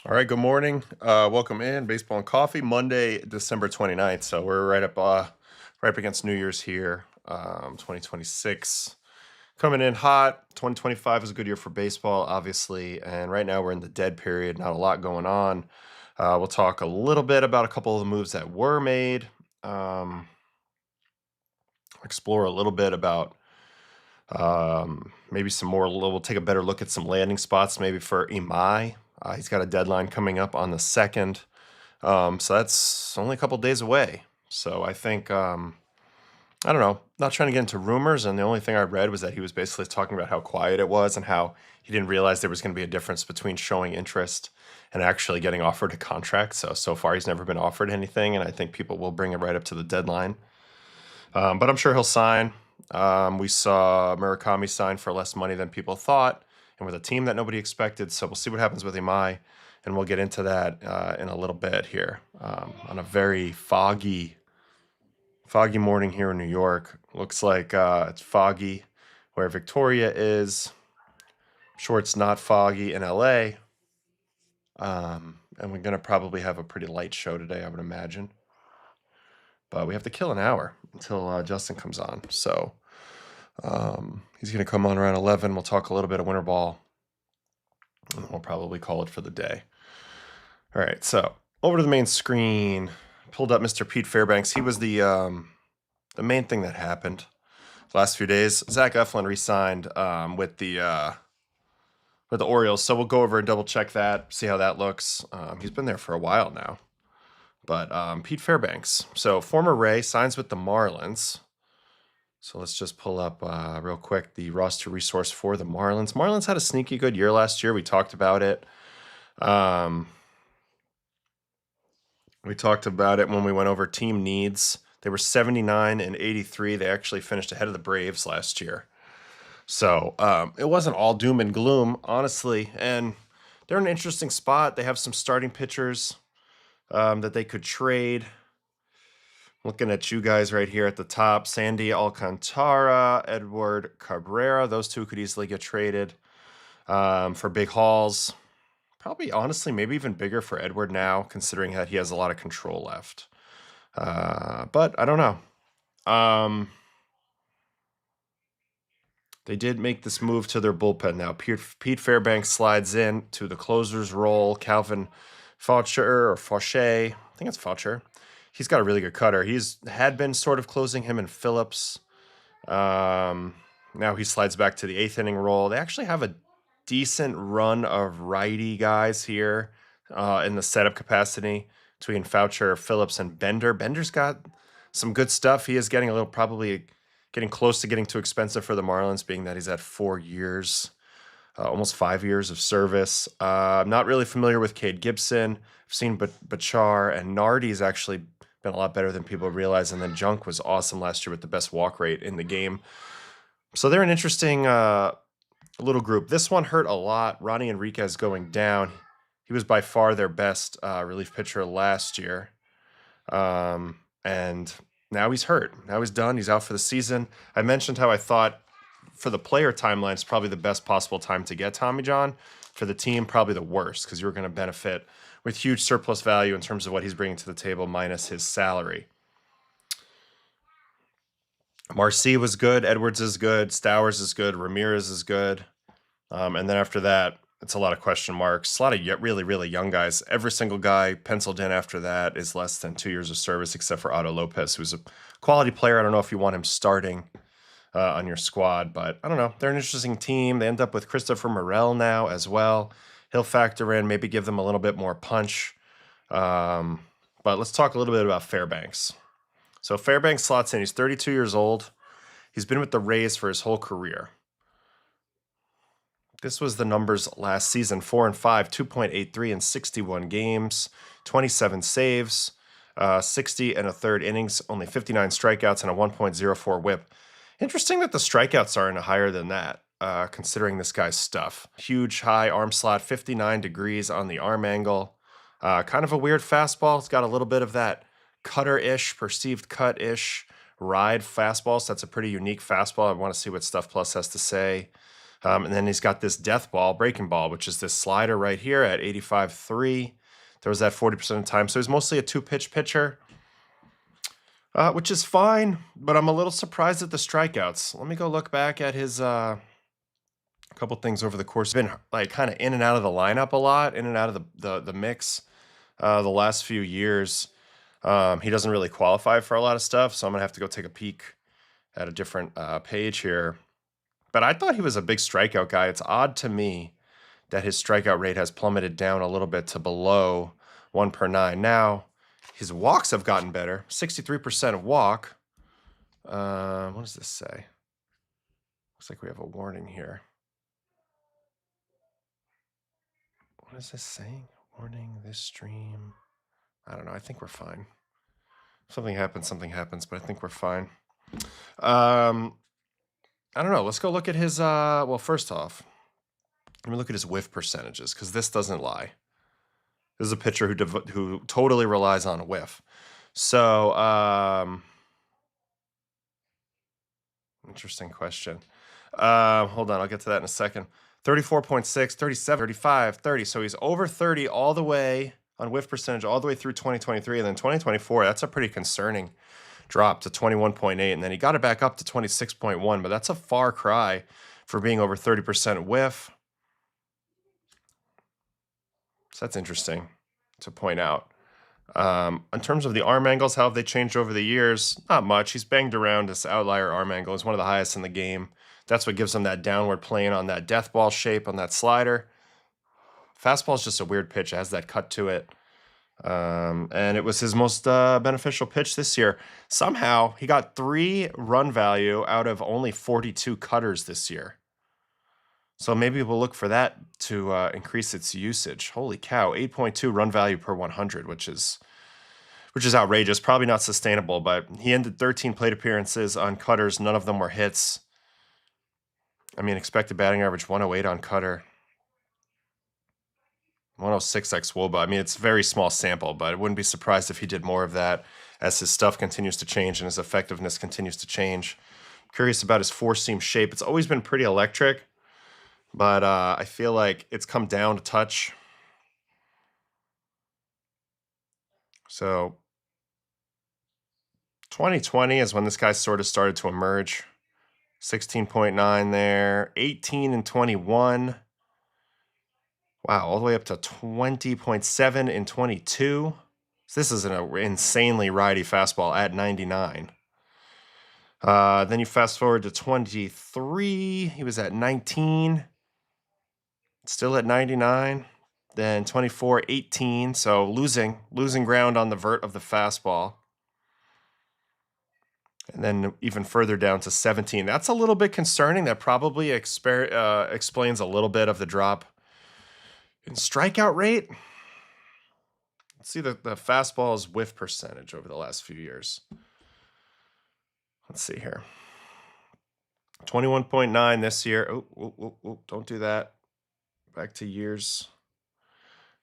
All right, good morning. Welcome in Baseball and Coffee, Monday, December 29th. So we're right up against New Year's here, 2026. Coming in hot. 2025 is a good year for baseball, obviously. And right now we're in the dead period, not a lot going on. We'll talk a little bit about a couple of the moves that were made, um, explore a little bit about maybe some more. We'll take a better look at some landing spots, maybe for Imai. He's got a deadline coming up on the 2nd. So that's only a couple days away. So I think, I don't know, not trying to get into rumors. And the only thing I read was that he was basically talking about how quiet it was and how he didn't realize there was going to be a difference between showing interest and actually getting offered a contract. So far, he's never been offered anything. And I think people will bring it right up to the deadline. But I'm sure he'll sign. We saw Murakami sign for less money than people thought and with a team that nobody expected. So we'll see what happens with Imai, and we'll get into that in a little bit here on a very foggy morning here in New York. Looks like it's foggy where Victoria is. Sure, it's not foggy in LA. And we're going to probably have a pretty light show today, I would imagine. But we have to kill an hour until Justin comes on. So he's going to come on around 11. We'll talk a little bit of winter ball. And we'll probably call it for the day. All right, so over to the main screen. Pulled up Mr. Pete Fairbanks. He was the main thing that happened the last few days. Zach Eflin re-signed with the Orioles. So we'll go over and double check that, see how that looks. He's been there for a while now. But Pete Fairbanks, so former Ray, signs with the Marlins. So let's just pull up real quick the roster resource for the Marlins. Marlins had a sneaky good year last year. We talked about it. We talked about it when we went over team needs. They were 79 and 83. They actually finished ahead of the Braves last year. So it wasn't all doom and gloom, honestly. And they're in an interesting spot. They have some starting pitchers that they could trade. Looking at you guys right here at the top, Sandy Alcantara, Edward Cabrera. Those two could easily get traded for big hauls. Probably, honestly, maybe even bigger for Edward now, considering that he has a lot of control left. But I don't know. They did make this move to their bullpen now. Pete Fairbanks slides in to the closer's role. Calvin Faucher, I think it's Faucher. He's got a really good cutter. Had been sort of closing him and Phillips. Now he slides back to the 8th inning role. They actually have a decent run of righty guys here in the setup capacity between Faucher, Phillips, and Bender. Bender's got some good stuff. He is probably getting close to getting too expensive for the Marlins, being that he's at 4 years, almost 5 years of service. I'm not really familiar with Cade Gibson. I've seen Bachar, and Nardi's actually been a lot better than people realize. And then Junk was awesome last year with the best walk rate in the game. So they're an interesting little group. This one hurt a lot. Ronnie Enriquez going down. He was by far their best relief pitcher last year. And now he's hurt. Now he's done. He's out for the season. I mentioned how I thought for the player timeline, it's probably the best possible time to get Tommy John. For the team, probably the worst, because you're going to benefit with huge surplus value in terms of what he's bringing to the table minus his salary. Marcy was good. Edwards is good. Stowers is good. Ramirez is good. And then after that, it's a lot of question marks. A lot of really, really young guys. Every single guy penciled in after that is less than 2 years of service, except for Otto Lopez, who's a quality player. I don't know if you want him starting on your squad, but I don't know. They're an interesting team. They end up with Christopher Morel now as well. He'll factor in, maybe give them a little bit more punch. But let's talk a little bit about Fairbanks. So Fairbanks slots in. He's 32 years old. He's been with the Rays for his whole career. This was the numbers last season: 4-5, 2.83 in 61 games, 27 saves, 60 and a third innings, only 59 strikeouts, and a 1.04 whip. Interesting that the strikeouts aren't higher than that, considering this guy's stuff. Huge high arm slot, 59 degrees on the arm angle. Kind of a weird fastball. It's got a little bit of that cutter-ish, perceived cut-ish ride fastball. So that's a pretty unique fastball. I want to see what Stuff Plus has to say. And then he's got this death ball, breaking ball, which is this slider right here at 85.3. There was that 40% of the time. So he's mostly a 2-pitch pitcher, which is fine, but I'm a little surprised at the strikeouts. Let me go look back at his couple things over the course. Been like kind of in and out of the lineup a lot, in and out of the mix the last few years. He doesn't really qualify for a lot of stuff, so I'm gonna have to go take a peek at a different page here. But I thought he was a big strikeout guy. It's odd to me that his strikeout rate has plummeted down a little bit to below 1 per 9. Now, his walks have gotten better. 63% of walk. What does this say? Looks like we have a warning here. What is this saying? Warning, this stream. I don't know. I think we're fine. Something happens, but I think we're fine. I don't know. Let's go look at his, well, first off, let me look at his whiff percentages, because this doesn't lie. This is a pitcher who totally relies on a whiff. So, interesting question. Hold on, I'll get to that in a second. 34.6, 37, 35, 30. So he's over 30 all the way on whiff percentage all the way through 2023. And then 2024, that's a pretty concerning drop to 21.8. And then he got it back up to 26.1. But that's a far cry for being over 30% whiff. So that's interesting to point out. In terms of the arm angles, how have they changed over the years? Not much. He's banged around this outlier arm angle. It's one of the highest in the game. That's what gives him that downward plane on that death ball shape on that slider. Fastball is just a weird pitch. It has that cut to it. And it was his most beneficial pitch this year. Somehow, he got 3 run value out of only 42 cutters this year. So maybe we'll look for that to increase its usage. Holy cow, 8.2 run value per 100, which is outrageous. Probably not sustainable, but he ended 13 plate appearances on cutters. None of them were hits. I mean, expected batting average 108 on cutter. 106 ex Woba. I mean, it's a very small sample, but I wouldn't be surprised if he did more of that as his stuff continues to change and his effectiveness continues to change. Curious about his 4-seam shape. It's always been pretty electric, but I feel like it's come down a touch. So 2020 is when this guy sort of started to emerge. 16.9 there, 18 and 21. Wow, all the way up to 20.7 in 22. So this is an insanely righty fastball at 99. Then you fast forward to 23. He was at 19. Still at 99. Then 24, 18. So losing ground on the vert of the fastball. And then even further down to 17. That's a little bit concerning. That probably explains a little bit of the drop in strikeout rate. Let's see the fastball's whiff percentage over the last few years. Let's see here. 21.9 this year. Oh, don't do that. Back to years.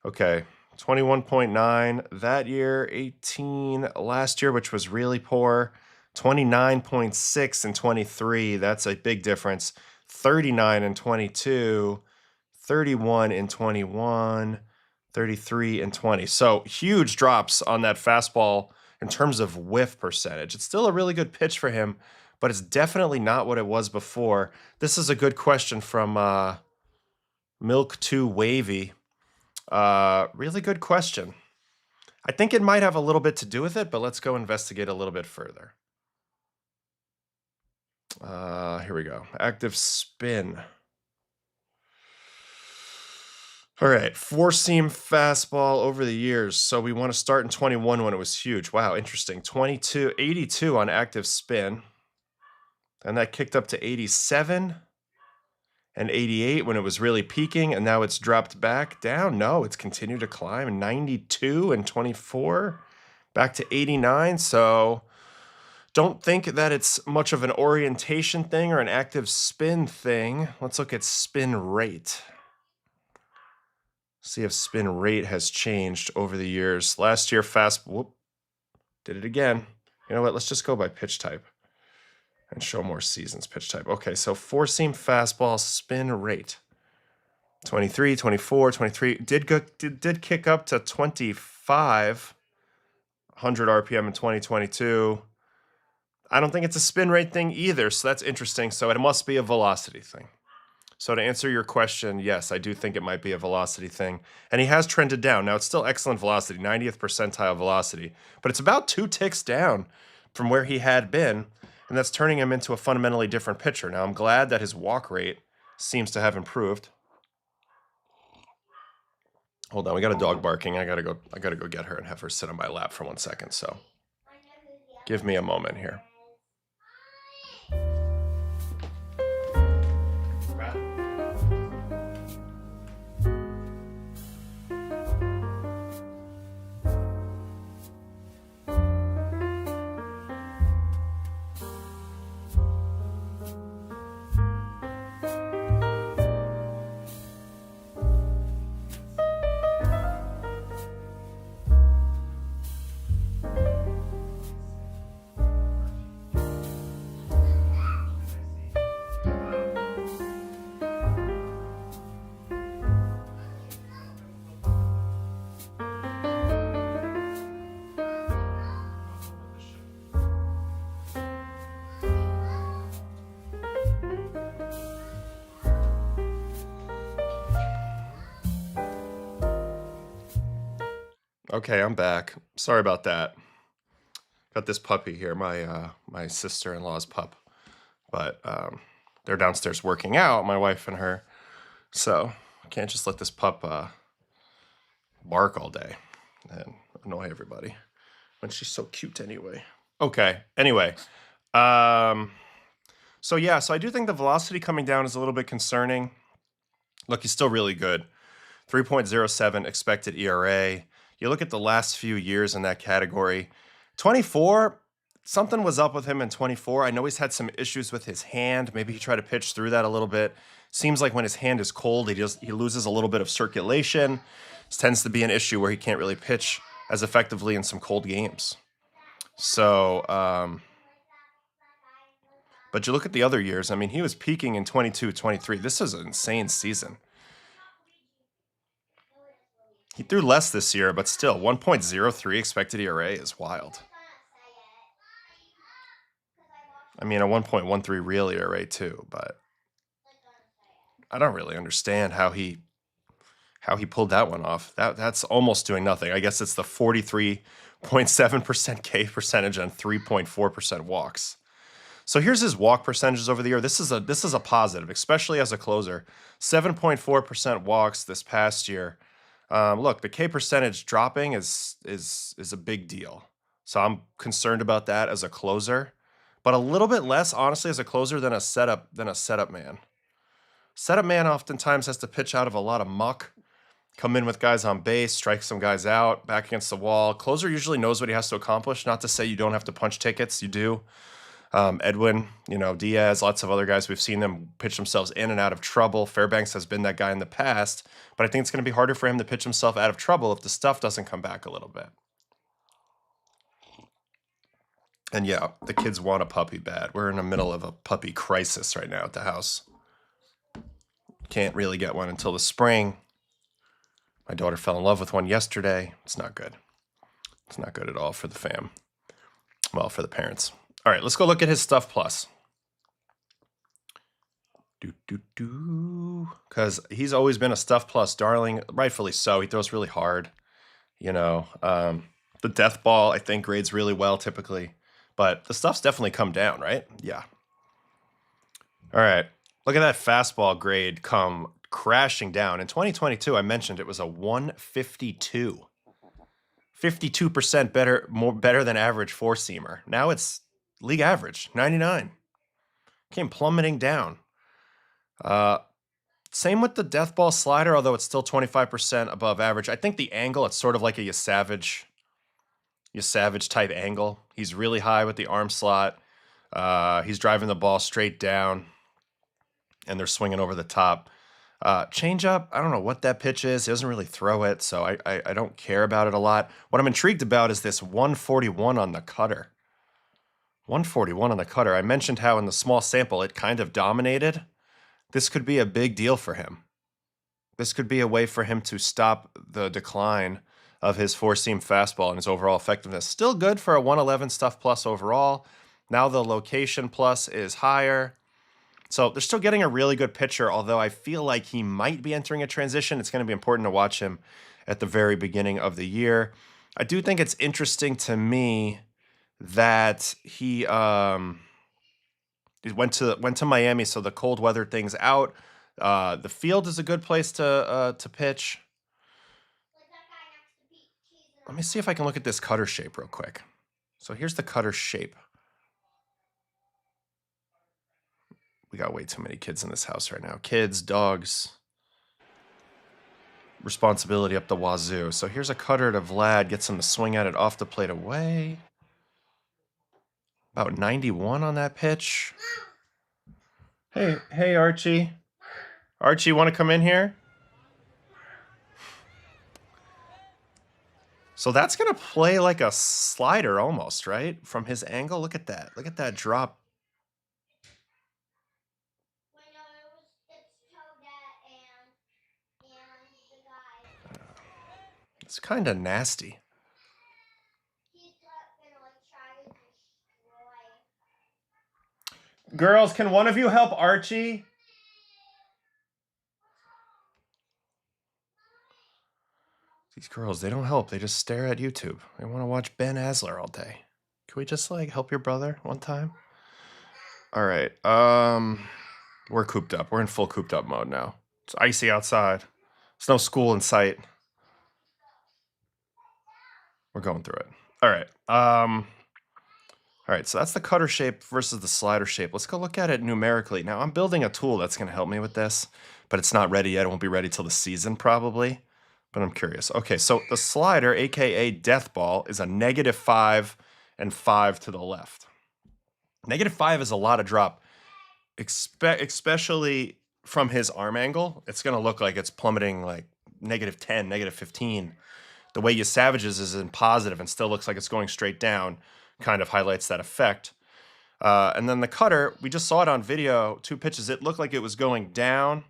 Okay, 21.9 that year, 18 last year, which was really poor. 29.6 in 23. That's a big difference. 39 in 22. 31 in 21, 33 in 20. So huge drops on that fastball in terms of whiff percentage. It's still a really good pitch for him, but it's definitely not what it was before. This is a good question from Milk2 Wavy. Really good question. I think it might have a little bit to do with it, but let's go investigate a little bit further. Here we go. Active spin. All right, 4-seam fastball over the years. So we want to start in 21 when it was huge. Wow, interesting. 82 on active spin. And that kicked up to 87 and 88 when it was really peaking, and now it's dropped back down. No, it's continued to climb. 92 and 24, back to 89. So don't think that it's much of an orientation thing or an active spin thing. Let's look at spin rate. See if spin rate has changed over the years. Last year, did it again. You know what? Let's just go by pitch type. and show more seasons pitch type. Okay, so four-seam fastball spin rate. 23, 24, 23. Did kick up to 2,500 RPM in 2022. I don't think it's a spin rate thing either, so that's interesting. So it must be a velocity thing. So to answer your question, yes, I do think it might be a velocity thing. And he has trended down. Now, it's still excellent velocity, 90th percentile velocity, but it's about 2 ticks down from where he had been, and that's turning him into a fundamentally different pitcher. Now, I'm glad that his walk rate seems to have improved. Hold on, we got a dog barking. I gotta go get her and have her sit on my lap for 1 second. So give me a moment here. Okay, I'm back. Sorry about that. Got this puppy here, my sister-in-law's pup. But they're downstairs working out, my wife and her. So I can't just let this pup bark all day and annoy everybody when she's so cute anyway. Okay, anyway. So yeah, so I do think the velocity coming down is a little bit concerning. Look, he's still really good. 3.07 expected ERA. You look at the last few years in that category. 24, something was up with him in 24. I know he's had some issues with his hand. Maybe he tried to pitch through that a little bit. Seems like when his hand is cold, he loses a little bit of circulation. This tends to be an issue where he can't really pitch as effectively in some cold games. So, but you look at the other years. I mean, he was peaking in 22, 23. This is an insane season. He threw less this year, but still, 1.03 expected ERA is wild. I mean, a 1.13 real ERA too, but I don't really understand how he pulled that one off. That's almost doing nothing. I guess it's the 43.7% K percentage and 3.4% walks. So here's his walk percentages over the year. This is a positive, especially as a closer. 7.4% walks this past year. Look, the K percentage dropping is a big deal. So I'm concerned about that as a closer, but a little bit less, honestly, as a closer than a setup man. Setup man oftentimes has to pitch out of a lot of muck, come in with guys on base, strike some guys out, back against the wall. Closer usually knows what he has to accomplish. Not to say you don't have to punch tickets, you do. Edwin, Diaz, lots of other guys, we've seen them pitch themselves in and out of trouble. Fairbanks has been that guy in the past, but I think it's going to be harder for him to pitch himself out of trouble if the stuff doesn't come back a little bit. And yeah, the kids want a puppy bad. We're in the middle of a puppy crisis right now at the house. Can't really get one until the spring. My daughter fell in love with one yesterday. It's not good. It's not good at all for the fam. Well, for the parents. All right, let's go look at his Stuff Plus. Because he's always been a Stuff Plus darling, rightfully so. He throws really hard. The death ball, I think, grades really well typically. But the stuff's definitely come down, right? Yeah. All right, look at that fastball grade come crashing down. In 2022, I mentioned it was a 152. 52% better than average four-seamer. Now it's league average, 99. Came plummeting down. Same with the death ball slider, although it's still 25% above average. I think the angle, it's sort of like a Savage type angle. He's really high with the arm slot. He's driving the ball straight down, and they're swinging over the top. Changeup, I don't know what that pitch is. He doesn't really throw it, so I don't care about it a lot. What I'm intrigued about is this 141 on the cutter. 141 on the cutter. I mentioned how in the small sample it kind of dominated. This could be a big deal for him. This could be a way for him to stop the decline of his four-seam fastball and his overall effectiveness. Still good for a 111 stuff plus overall. Now the location plus is higher. So they're still getting a really good pitcher, although I feel like he might be entering a transition. It's going to be important to watch him at the very beginning of the year. I do think it's interesting to me that he went to Miami, so the cold weather thing's out. The field is a good place to pitch. Let me see if I can look at this cutter shape real quick. So here's the cutter shape. We got way too many kids in this house right now. Kids, dogs, responsibility up the wazoo. So here's a cutter to Vlad. Gets him to swing at it off the plate away. About 91 on that pitch. Hey, Archie. Archie, you want to come in here? So that's going to play like a slider almost, right? From his angle. Look at that. Look at that drop. It's kind of nasty. Girls, can one of you help Archie? These girls, they don't help. They just stare at YouTube. They want to watch Ben Asler all day. Can we just like help your brother one time? All right. We're cooped up. We're in full cooped up mode now. It's icy outside. There's no school in sight. We're going through it. All right. All right, so that's the cutter shape versus the slider shape. Let's go look at it numerically. Now, I'm building a tool that's going to help me with this, but it's not ready yet. It won't be ready till the season probably, but I'm curious. Okay, so the slider, aka death ball, is a -5 and 5 to the left. -5 is a lot of drop, especially from his arm angle. It's going to look like it's plummeting like -10, -15. The way you Savages is in positive and still looks like it's going straight down, kind of highlights that effect. And then the cutter, we just saw it on video, 2 pitches. It looked like it was going down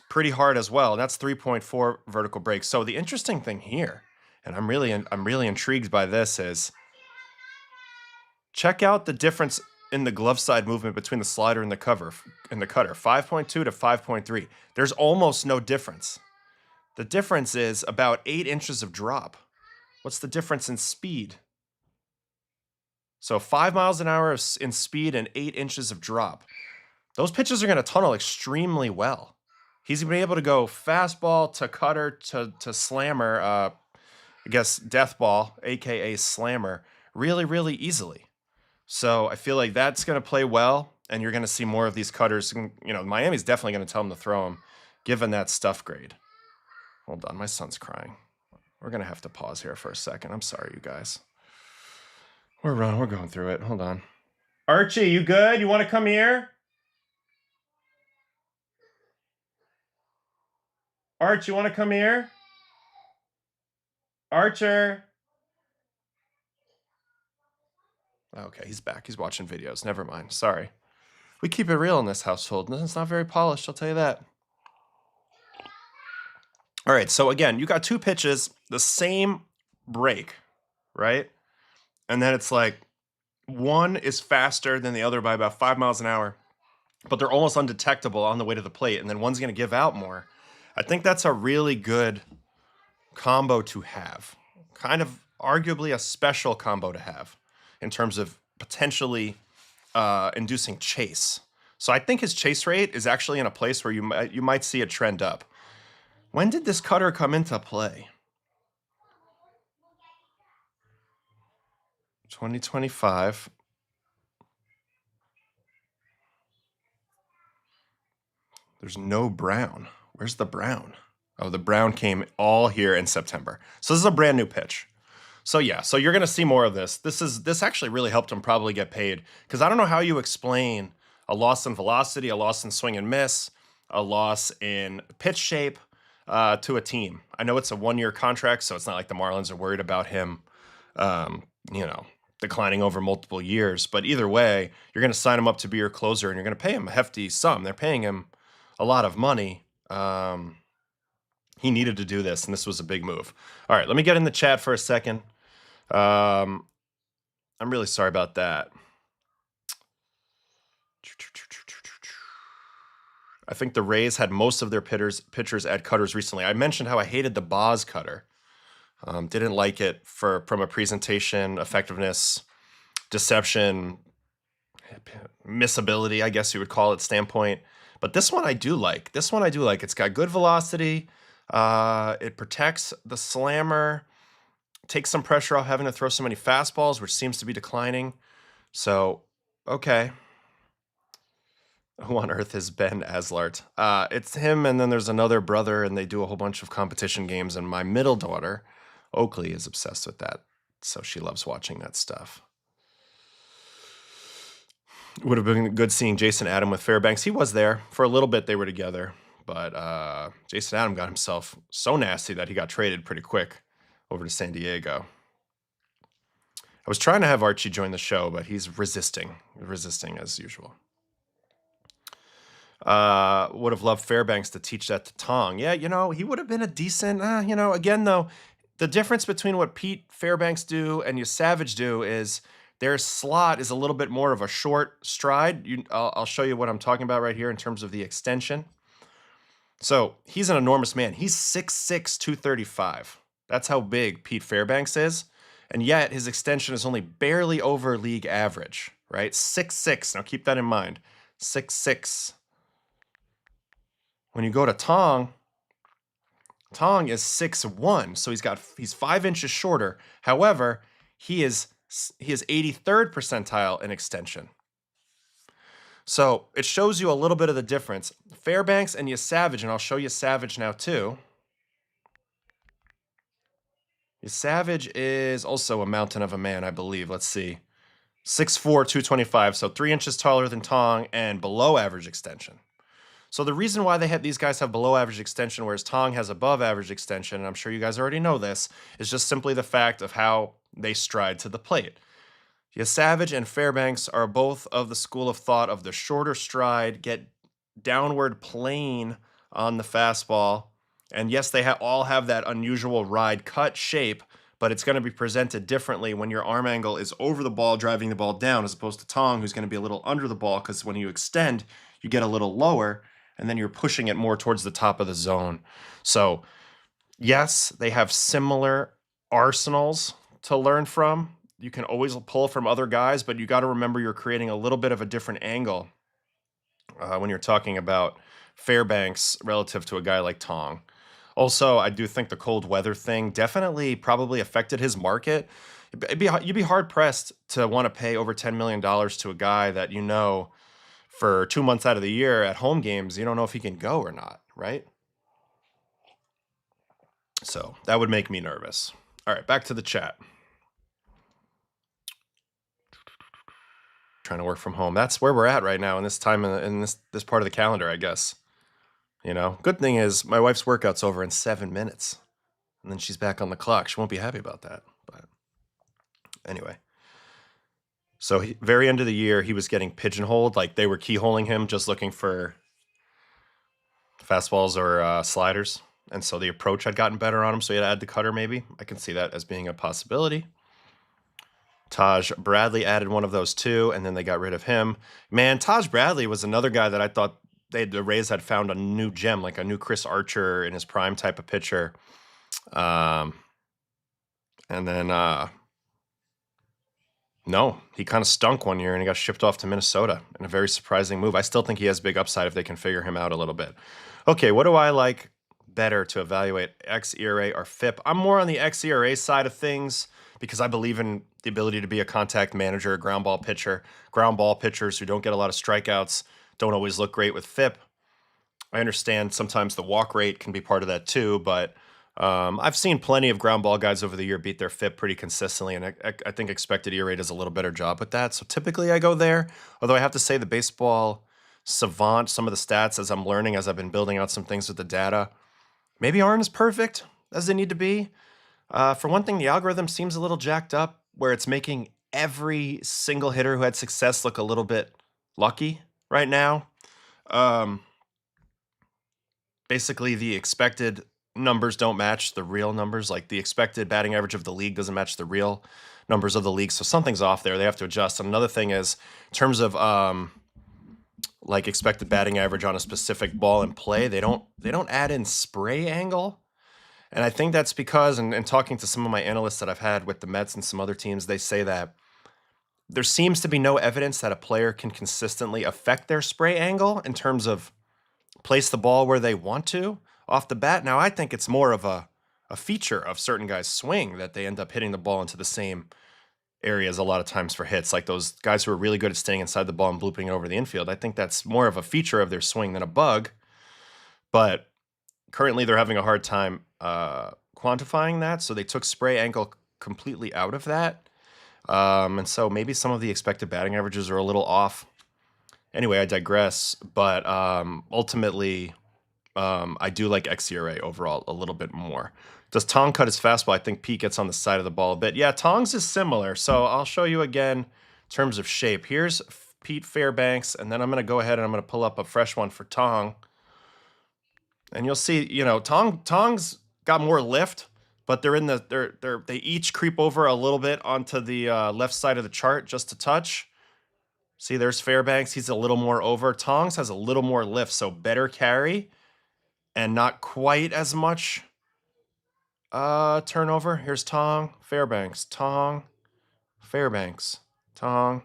pretty hard as well. That's 3.4 vertical break. So the interesting thing here, and I'm really intrigued by this, is check out the difference in the glove side movement between the slider and the cutter, 5.2 to 5.3. There's almost no difference. The difference is about 8 inches of drop. What's the difference in speed? So 5 miles an hour in speed and 8 inches of drop. Those pitches are going to tunnel extremely well. He's going to be able to go fastball to cutter to slammer, I guess death ball, aka slammer, really, really easily. So I feel like that's going to play well, and you're going to see more of these cutters. You know, Miami's definitely going to tell him to throw them, given that stuff grade. Hold on, my son's crying. We're going to have to pause here for a second. I'm sorry, you guys. We're going through it. Hold on. Archie, you good? You want to come here? Arch, you want to come here? Archer. Okay, he's back. He's watching videos. Never mind. Sorry. We keep it real in this household. It's not very polished, I'll tell you that. All right, so again, you got 2 pitches, the same break, right? And then it's like one is faster than the other by about 5 miles an hour, but they're almost undetectable on the way to the plate, and then one's going to give out more. I think that's a really good combo to have. Kind of arguably a special combo to have in terms of potentially inducing chase. So I think his chase rate is actually in a place where you might see a trend up. When did this cutter come into play? 2025. There's no brown. Where's the brown? Oh, the brown came all here in September. So this is a brand new pitch. So yeah, so you're going to see more of this. This actually really helped him probably get paid, because I don't know how you explain a loss in velocity, a loss in swing and miss, a loss in pitch shape to a team. I know it's a 1-year contract, so it's not like the Marlins are worried about him, declining over multiple years. But either way, you're going to sign him up to be your closer, and you're going to pay him a hefty sum. They're paying him a lot of money. He needed to do this, and this was a big move. All right, let me get in the chat for a second. I'm really sorry about that. I think the Rays had most of their pitchers at cutters recently. I mentioned how I hated the Boz cutter. Didn't like it from a presentation, effectiveness, deception, missability, I guess you would call it, standpoint. But this one I do like. It's got good velocity. It protects the slammer, takes some pressure off having to throw so many fastballs, which seems to be declining. So, okay. Who on earth is Ben Aslart? It's him, and then there's another brother, and they do a whole bunch of competition games, and my middle daughter, Oakley, is obsessed with that, so she loves watching that stuff. Would have been good seeing Jason Adam with Fairbanks. He was there. For a little bit, they were together, but Jason Adam got himself so nasty that he got traded pretty quick over to San Diego. I was trying to have Archie join the show, but he's resisting as usual. Would have loved Fairbanks to teach that to Tong. Yeah, he would have been a decent, again, though, the difference between what Pete Fairbanks do and you Savage do is their slot is a little bit more of a short stride. I'll show you what I'm talking about right here in terms of the extension. So he's an enormous man. He's 6'6", 235. That's how big Pete Fairbanks is. And yet his extension is only barely over league average, right? 6'6". Now keep that in mind. 6'6". When you go to Tong is 6'1", so he's 5 inches shorter. However, he is 83rd percentile in extension. So it shows you a little bit of the difference. Fairbanks and Savage, and I'll show you Savage now too. Savage is also a mountain of a man, I believe. Let's see. 6'4", 225, so 3 inches taller than Tong and below average extension. So the reason why these guys have below average extension, whereas Tong has above average extension, and I'm sure you guys already know this, is just simply the fact of how they stride to the plate. Savage and Fairbanks are both of the school of thought of the shorter stride, get downward plane on the fastball. And yes, they all have that unusual ride cut shape, but it's going to be presented differently when your arm angle is over the ball, driving the ball down, as opposed to Tong, who's going to be a little under the ball, because when you extend, you get a little lower, and then you're pushing it more towards the top of the zone. So, yes, they have similar arsenals to learn from. You can always pull from other guys, but you got to remember you're creating a little bit of a different angle when you're talking about Fairbanks relative to a guy like Tong. Also, I do think the cold weather thing definitely probably affected his market. You'd be hard-pressed to want to pay over $10 million to a guy that for 2 months out of the year at home games, you don't know if he can go or not, right? So that would make me nervous. All right, back to the chat. Trying to work from home. That's where we're at right now in this time in this part of the calendar, I guess. Good thing is my wife's workout's over in 7 minutes, and then she's back on the clock. She won't be happy about that, but anyway. So very end of the year, he was getting pigeonholed. Like they were keyholing him, just looking for fastballs or sliders. And so the approach had gotten better on him, so he had to add the cutter maybe. I can see that as being a possibility. Taj Bradley added one of those too, and then they got rid of him. Man, Taj Bradley was another guy that I thought the Rays had found a new gem, like a new Chris Archer in his prime type of pitcher. And then... No, he kind of stunk one year and he got shipped off to Minnesota in a very surprising move. I still think he has big upside if they can figure him out a little bit. Okay, what do I like better to evaluate, xERA or FIP? I'm more on the xERA side of things because I believe in the ability to be a contact manager, a ground ball pitcher. Ground ball pitchers who don't get a lot of strikeouts don't always look great with FIP. I understand sometimes the walk rate can be part of that too, but I've seen plenty of ground ball guys over the year beat their FIP pretty consistently, and I think expected ERA does a little better job with that. So typically I go there, although I have to say the baseball savant, some of the stats as I'm learning, as I've been building out some things with the data, maybe aren't as perfect as they need to be. For one thing, the algorithm seems a little jacked up where it's making every single hitter who had success look a little bit lucky right now. Um, Basically, the expected numbers don't match the real numbers. Like the expected batting average of the league doesn't match the real numbers of the league. So something's off there. They have to adjust. And another thing is, in terms of like expected batting average on a specific ball in play, they don't add in spray angle. And I think that's because, and talking to some of my analysts that I've had with the Mets and some other teams, they say that there seems to be no evidence that a player can consistently affect their spray angle in terms of place the ball where they want to off the bat. Now, I think it's more of a feature of certain guys' swing that they end up hitting the ball into the same areas a lot of times for hits, like those guys who are really good at staying inside the ball and blooping it over the infield. I think that's more of a feature of their swing than a bug. But currently they're having a hard time quantifying that, so they took spray angle completely out of that. And so maybe some of the expected batting averages are a little off. Anyway, I digress, but ultimately, I do like xERA overall a little bit more. Does Tong cut his fastball? I think Pete gets on the side of the ball a bit. Yeah, Tong's is similar, so I'll show you again in terms of shape. Here's Pete Fairbanks, and then I'm going to go ahead and I'm going to pull up a fresh one for Tong. And you'll see, you know, Tong's got more lift, but they're in the they each creep over a little bit onto the left side of the chart just a touch. See, there's Fairbanks. He's a little more over. Tong's has a little more lift, so better carry and not quite as much turnover. Here's Tong, Fairbanks, Tong, Fairbanks, Tong,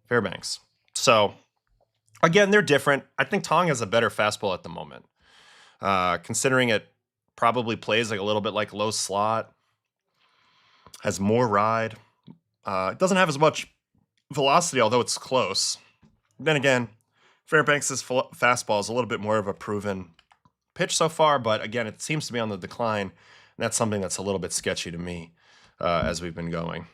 Fairbanks. So again, they're different. I think Tong has a better fastball at the moment, considering it probably plays like a little bit like low slot, has more ride. It doesn't have as much velocity, although it's close. Then again, Fairbanks' fastball is a little bit more of a proven pitch so far, but again, it seems to be on the decline. And that's something that's a little bit sketchy to me as we've been going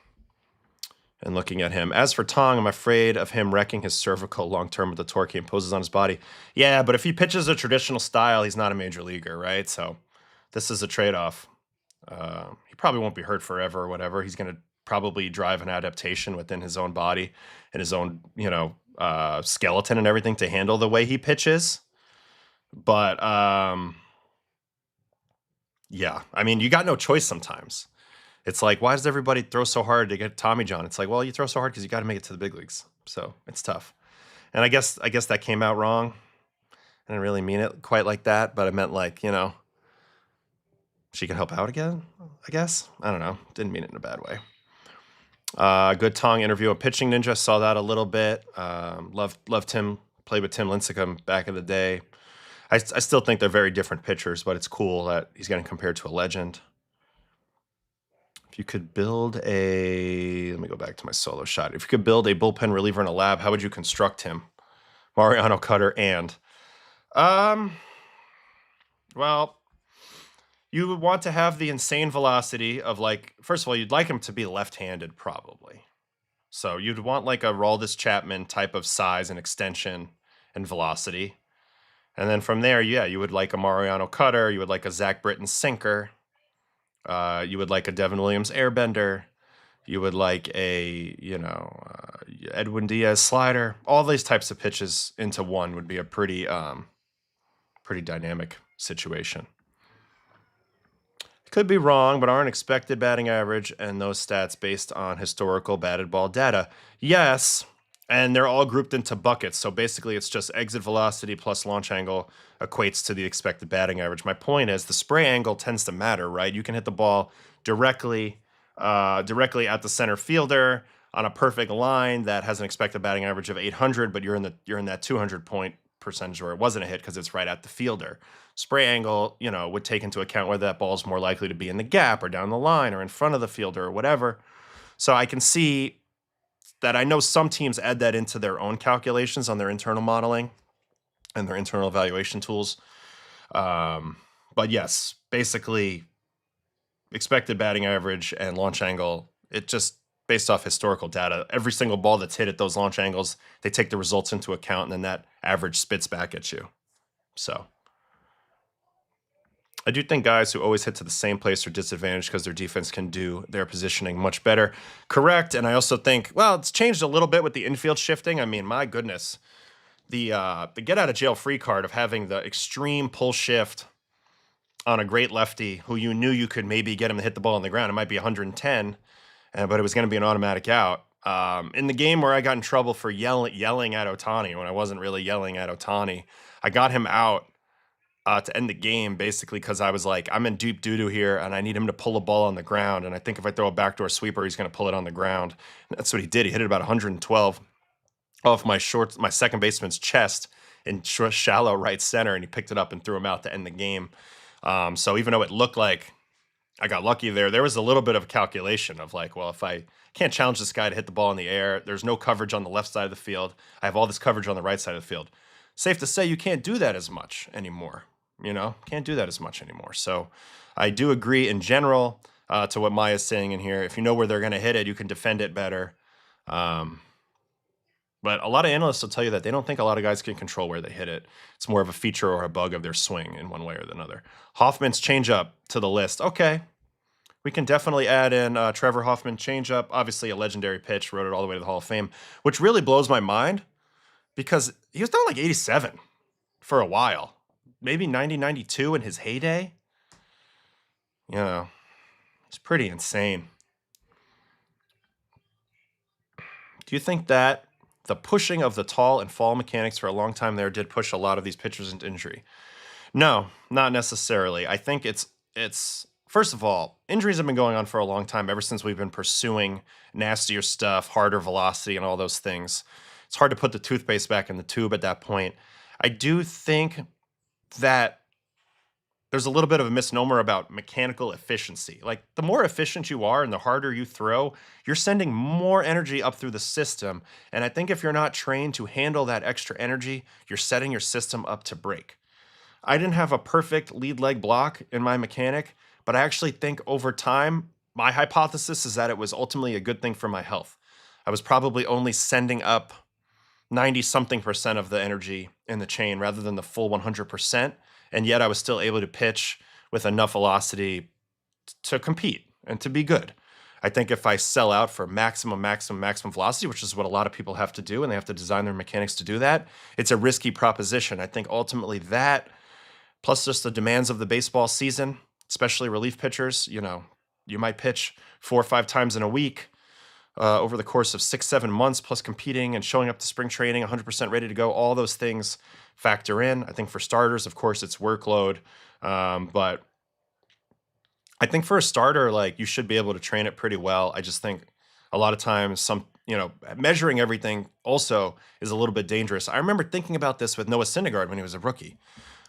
and looking at him. As for Tong, I'm afraid of him wrecking his cervical long-term with the torque he imposes on his body. Yeah, but if he pitches a traditional style, he's not a major leaguer, right? So this is a trade-off. He probably won't be hurt forever or whatever. He's going to probably drive an adaptation within his own body and his own, you know, skeleton and everything to handle the way he pitches. But yeah, I mean, you got no choice sometimes. It's like, why does everybody throw so hard to get Tommy John? It's like, well, you throw so hard because you got to make it to the big leagues. So it's tough. And I guess that came out wrong. I didn't really mean it quite like that, but I meant like, you know, she can help out again, I guess. I don't know. Didn't mean it in a bad way. Good Tong interview on Pitching Ninja. Saw that a little bit. Loved Tim. Played with Tim Lincecum back in the day. I still think they're very different pitchers, but it's cool that he's getting compared to a legend. If you could build let me go back to my solo shot. If you could build a bullpen reliever in a lab, how would you construct him? Mariano, Cutter, and well, you would want to have the insane velocity of, like, first of all, you'd like him to be left-handed probably. So you'd want like a Roldis Chapman type of size and extension and velocity. And then from there, yeah, you would like a Mariano Cutter. You would like a Zach Britton sinker. You would like a Devin Williams airbender. You would like a, you know, Edwin Diaz slider. All these types of pitches into one would be a pretty dynamic situation. Could be wrong, but aren't expected batting average and those stats based on historical batted ball data? Yes. And they're all grouped into buckets. So basically, it's just exit velocity plus launch angle equates to the expected batting average. My point is the spray angle tends to matter, right? You can hit the ball directly at the center fielder on a perfect line that has an expected batting average of 800, but you're in that 200 point percentage where it wasn't a hit because it's right at the fielder. Spray angle, you know, would take into account whether that ball is more likely to be in the gap or down the line or in front of the fielder or whatever. So I can see that. I know some teams add that into their own calculations on their internal modeling and their internal evaluation tools. But yes, basically expected batting average and launch angle, it just based off historical data. Every single ball that's hit at those launch angles, they take the results into account, and then that average spits back at you. So I do think guys who always hit to the same place are disadvantaged because their defense can do their positioning much better. Correct. And I also think, well, it's changed a little bit with the infield shifting. I mean, my goodness, the get out of jail free card of having the extreme pull shift on a great lefty who you knew you could maybe get him to hit the ball on the ground. It might be 110, but it was going to be an automatic out. In the game where I got in trouble for yelling at Ohtani when I wasn't really yelling at Ohtani, I got him out to end the game, basically, because I was like, I'm in deep doo-doo here, and I need him to pull a ball on the ground. And I think if I throw a backdoor sweeper, he's going to pull it on the ground. And that's what he did. He hit it about 112 off my second baseman's chest in shallow right center, and he picked it up and threw him out to end the game. So even though it looked like I got lucky there was a little bit of a calculation of like, well, if I can't challenge this guy to hit the ball in the air, there's no coverage on the left side of the field. I have all this coverage on the right side of the field. Safe to say you can't do that as much anymore. Can't do that as much anymore. So I do agree in general to what Maya's saying in here. If you know where they're going to hit it, you can defend it better. But a lot of analysts will tell you that they don't think a lot of guys can control where they hit it. It's more of a feature or a bug of their swing in one way or another. Hoffman's changeup to the list. Okay. We can definitely add in Trevor Hoffman changeup. Obviously a legendary pitch, wrote it all the way to the Hall of Fame, which really blows my mind because he was down like 87 for a while. Maybe 90, 92 in his heyday. It's pretty insane. Do you think that the pushing of the tall and fall mechanics for a long time there did push a lot of these pitchers into injury? No, not necessarily. I think it's first of all, injuries have been going on for a long time, ever since we've been pursuing nastier stuff, harder velocity, and all those things. It's hard to put the toothpaste back in the tube at that point. I do think that there's a little bit of a misnomer about mechanical efficiency. Like, the more efficient you are and the harder you throw, you're sending more energy up through the system. And I think if you're not trained to handle that extra energy, you're setting your system up to break. I didn't have a perfect lead leg block in my mechanic, but I actually think over time, my hypothesis is that it was ultimately a good thing for my health. I was probably only sending up 90-something% of the energy in the chain rather than the full 100%. And yet I was still able to pitch with enough velocity to compete and to be good. I think if I sell out for maximum velocity, which is what a lot of people have to do, and they have to design their mechanics to do that, it's a risky proposition. I think ultimately that, plus just the demands of the baseball season, especially relief pitchers, you might pitch 4 or 5 times in a week over the course of 6-7 months, plus competing and showing up to spring training 100% ready to go. All those things factor in. I think for starters, of course, it's workload. But I think for a starter, like, you should be able to train it pretty well. I just think a lot of times measuring everything also is a little bit dangerous. I remember thinking about this with Noah Syndergaard when he was a rookie.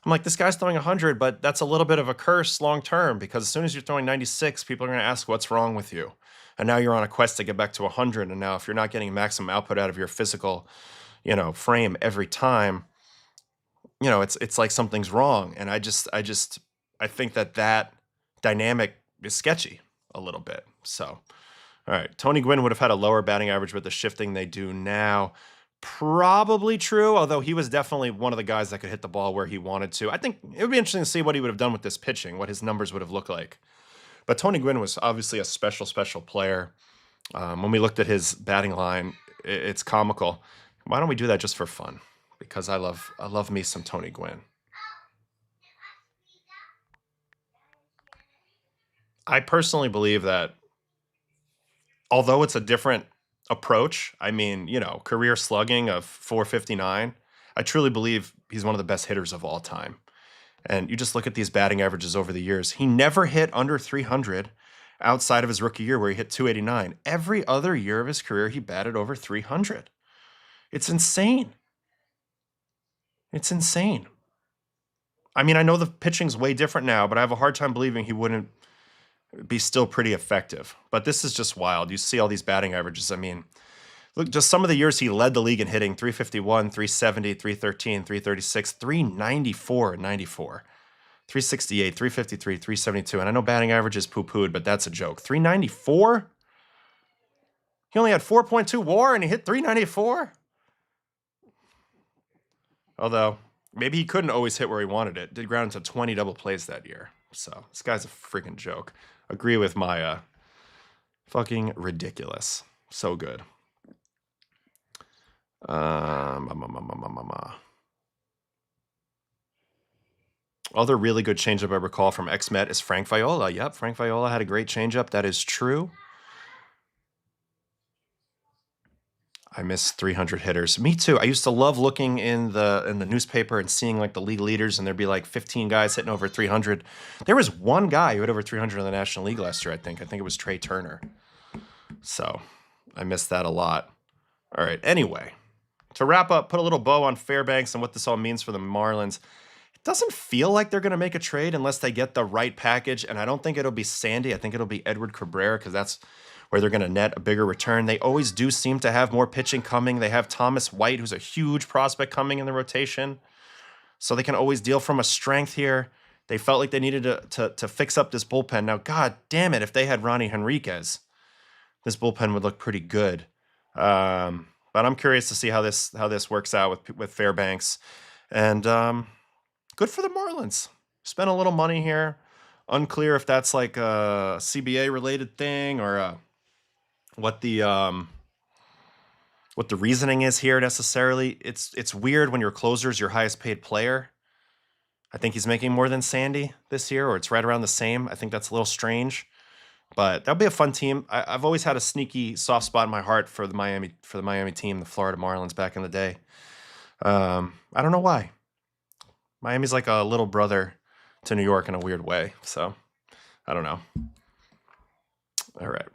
I'm like, this guy's throwing 100, but that's a little bit of a curse long term, because as soon as you're throwing 96, people are going to ask what's wrong with you. And now you're on a quest to get back to 100. And now if you're not getting maximum output out of your physical, frame every time, it's like something's wrong. And I think that dynamic is sketchy a little bit. So, all right. Tony Gwynn would have had a lower batting average with the shifting they do now. Probably true, although he was definitely one of the guys that could hit the ball where he wanted to. I think it would be interesting to see what he would have done with this pitching, what his numbers would have looked like. But Tony Gwynn was obviously a special player. When we looked at his batting line, it's comical. Why don't we do that just for fun? Because I love me some Tony Gwynn. I personally believe that although it's a different approach, I mean, career slugging of 459, I truly believe he's one of the best hitters of all time. And you just look at these batting averages over the years. He never hit under 300 outside of his rookie year where he hit 289. Every other year of his career, he batted over 300. It's insane. It's insane. I mean, I know the pitching's way different now, but I have a hard time believing he wouldn't be still pretty effective. But this is just wild. You see all these batting averages. I mean, look, just some of the years he led the league in hitting: 351, 370, 313, 336, 394, 94, 368, 353, 372. And I know batting average is poo-pooed, but that's a joke. 394? He only had 4.2 WAR and he hit 394? Although, maybe he couldn't always hit where he wanted it. Did ground into 20 double plays that year. So this guy's a freaking joke. Agree with Maya. Fucking ridiculous. So good. Other really good changeup I recall from X-Met is Frank Viola. Yep, Frank Viola had a great changeup. That is true. I miss 300 hitters. Me too. I used to love looking in the newspaper and seeing like the league leaders, and there'd be like 15 guys hitting over 300. There was one guy who hit over 300 in the National League last year, I think. I think it was Trey Turner. So I missed that a lot. All right. Anyway, to wrap up, put a little bow on Fairbanks and what this all means for the Marlins. It doesn't feel like they're going to make a trade unless they get the right package, and I don't think it'll be Sandy. I think it'll be Edward Cabrera, because that's where they're going to net a bigger return. They always do seem to have more pitching coming. They have Thomas White, who's a huge prospect coming in the rotation, so they can always deal from a strength here. They felt like they needed to fix up this bullpen. Now, God damn it, if they had Ronnie Henriquez, this bullpen would look pretty good. But I'm curious to see how this works out with Fairbanks. And good for the Marlins. Spent a little money here. Unclear if that's like a CBA related thing or what the reasoning is here necessarily. It's weird when your closer's your highest paid player. I think he's making more than Sandy this year, or it's right around the same. I think that's a little strange, but that'll be a fun team. I've always had a sneaky soft spot in my heart for the Miami team, the Florida Marlins back in the day. I don't know why. Miami's like a little brother to New York in a weird way, so I don't know. All right.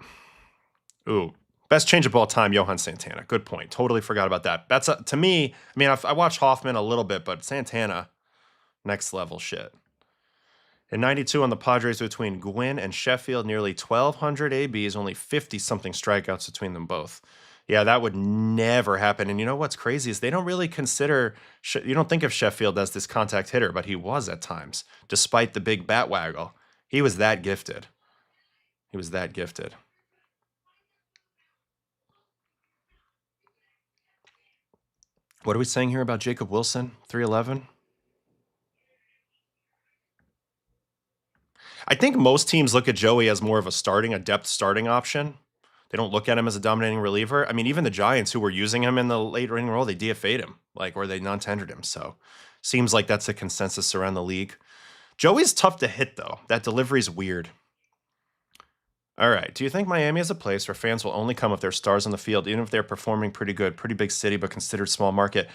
Ooh, best change of all time, Johan Santana. Good point. Totally forgot about that. That's to me. I mean, I watched Hoffman a little bit, but Santana, next level shit. In 92 on the Padres between Gwynn and Sheffield, nearly 1,200 ABs, only 50-something strikeouts between them both. Yeah, that would never happen. And you know what's crazy is they don't really consider, you don't think of Sheffield as this contact hitter, but he was at times, despite the big bat waggle. He was that gifted. He was that gifted. What are we saying here about Jacob Wilson, 311? I think most teams look at Joey as more of a depth starting option. They don't look at him as a dominating reliever. I mean, even the Giants, who were using him in the late inning role, they DFA'd him, or they non-tendered him. So seems like that's a consensus around the league. Joey's tough to hit, though. That delivery's weird. All right. Do you think Miami is a place where fans will only come if they're stars on the field, even if they're performing pretty good, pretty big city, but considered small market?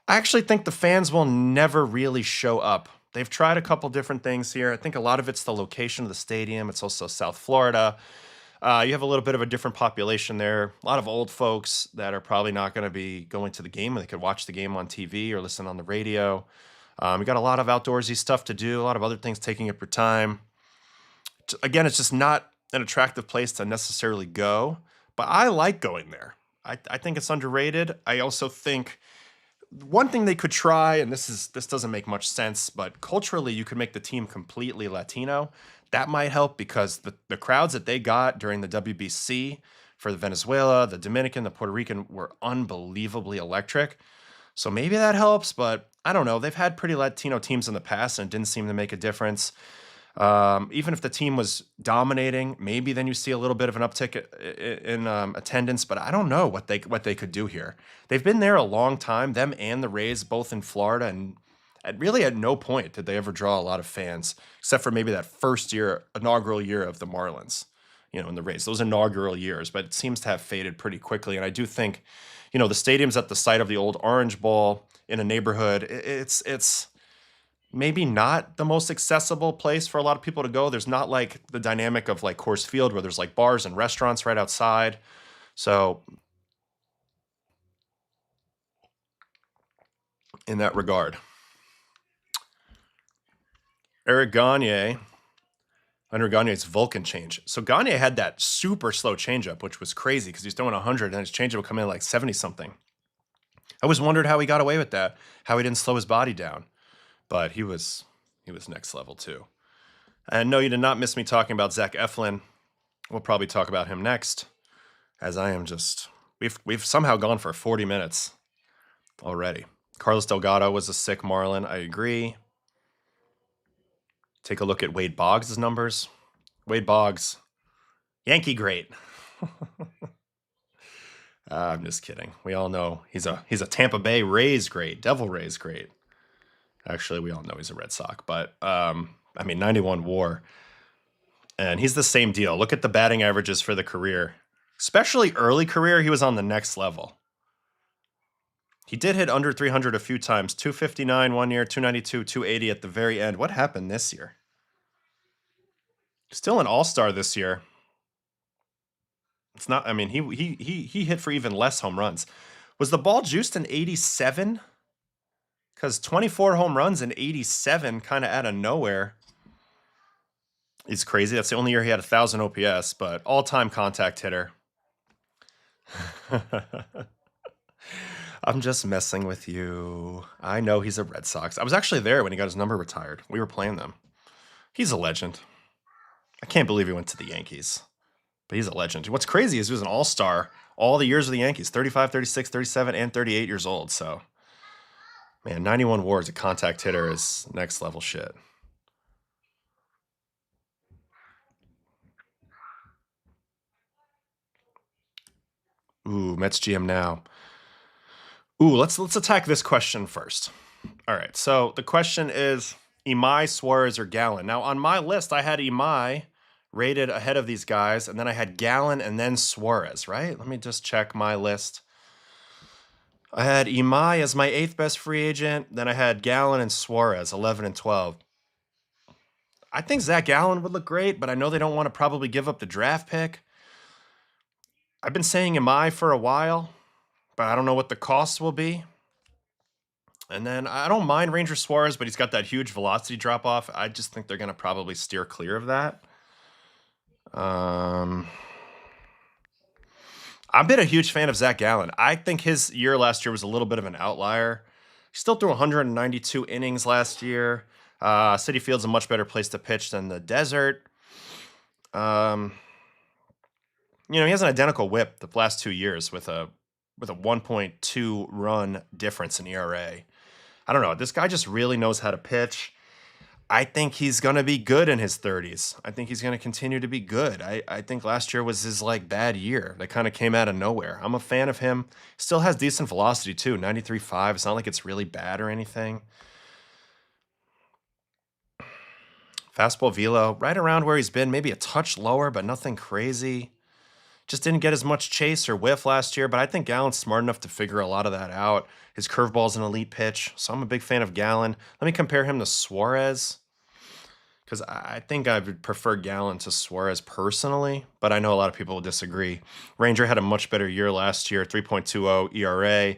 I actually think the fans will never really show up. They've tried a couple different things here. I think a lot of it's the location of the stadium. It's also South Florida. You have a little bit of a different population there. A lot of old folks that are probably not going to be going to the game, and they could watch the game on TV or listen on the radio. You got a lot of outdoorsy stuff to do, a lot of other things taking up your time. Again, it's just not an attractive place to necessarily go, but I like going there. I think it's underrated. I also think one thing they could try, and this doesn't make much sense, but culturally you could make the team completely Latino. That might help, because the crowds that they got during the WBC for the Venezuela, the Dominican, the Puerto Rican were unbelievably electric. So maybe that helps, but I don't know. They've had pretty Latino teams in the past, and it didn't seem to make a difference. Even if the team was dominating, maybe then you see a little bit of an uptick in attendance, but I don't know what they could do here. They've been there a long time, them and the Rays, both in Florida, and really at no point did they ever draw a lot of fans, except for maybe that first inaugural year of the Marlins, in the Rays, those inaugural years, but it seems to have faded pretty quickly. And I do think, the stadium's at the site of the old Orange Bowl in a neighborhood. It's maybe not the most accessible place for a lot of people to go. There's not like the dynamic of like Coors Field, where there's like bars and restaurants right outside. So in that regard, Eric Gagne, under Gagne's Vulcan change. So Gagne had that super slow changeup, which was crazy because he's throwing 100 and his changeup would come in like 70 something. I always wondered how he got away with that, how he didn't slow his body down. But he was next level too. And no, you did not miss me talking about Zach Eflin. We'll probably talk about him next, as I am just we've somehow gone for 40 minutes already. Carlos Delgado was a sick Marlin. I agree. Take a look at Wade Boggs' numbers. Wade Boggs, Yankee great. I'm just kidding. We all know he's a Tampa Bay Rays great, Devil Rays great. Actually, we all know he's a Red Sox, but I mean 91 WAR, and he's the same deal. Look at the batting averages for the career, especially early career. He was on the next level. He did hit under 300 a few times. 259 one year, 292, 280 at the very end. What happened this year? Still an all-star this year. It's not. I mean, he hit for even less home runs. Was the ball juiced in 87? Because 24 home runs in 87 kind of out of nowhere is crazy. That's the only year he had 1,000 OPS, but all-time contact hitter. I'm just messing with you. I know he's a Red Sox. I was actually there when he got his number retired. We were playing them. He's a legend. I can't believe he went to the Yankees, but he's a legend. What's crazy is he was an all-star all the years of the Yankees, 35, 36, 37, and 38 years old. So, man, 91 WAR as a contact hitter is next level shit. Ooh, Mets GM now. Ooh, let's attack this question first. All right, so the question is Imai, Suarez, or Gallen. Now, on my list, I had Imai rated ahead of these guys, and then I had Gallen and then Suarez, right? Let me just check my list. I had Imai as my 8th best free agent, then I had Gallen and Suarez, 11 and 12. I think Zach Gallen would look great, but I know they don't want to probably give up the draft pick. I've been saying Imai for a while, but I don't know what the costs will be. And then I don't mind Ranger Suarez, but he's got that huge velocity drop off. I just think they're going to probably steer clear of that. I've been a huge fan of Zach Gallen. I think his year last year was a little bit of an outlier. He still threw 192 innings last year. Citi Field's a much better place to pitch than the desert. He has an identical whip the last 2 years with a 1.2 run difference in ERA. I don't know. This guy just really knows how to pitch. I think he's going to be good in his 30s. I think he's going to continue to be good. I think last year was his bad year. That kind of came out of nowhere. I'm a fan of him. Still has decent velocity too, 93.5. It's not like it's really bad or anything. Fastball velo, right around where he's been, maybe a touch lower, but nothing crazy. Just didn't get as much chase or whiff last year, but I think Gallen's smart enough to figure a lot of that out. His curveball's an elite pitch, so I'm a big fan of Gallen. Let me compare him to Suarez, because I think I would prefer Gallen to Suarez personally, but I know a lot of people will disagree. Ranger had a much better year last year, 3.20 ERA,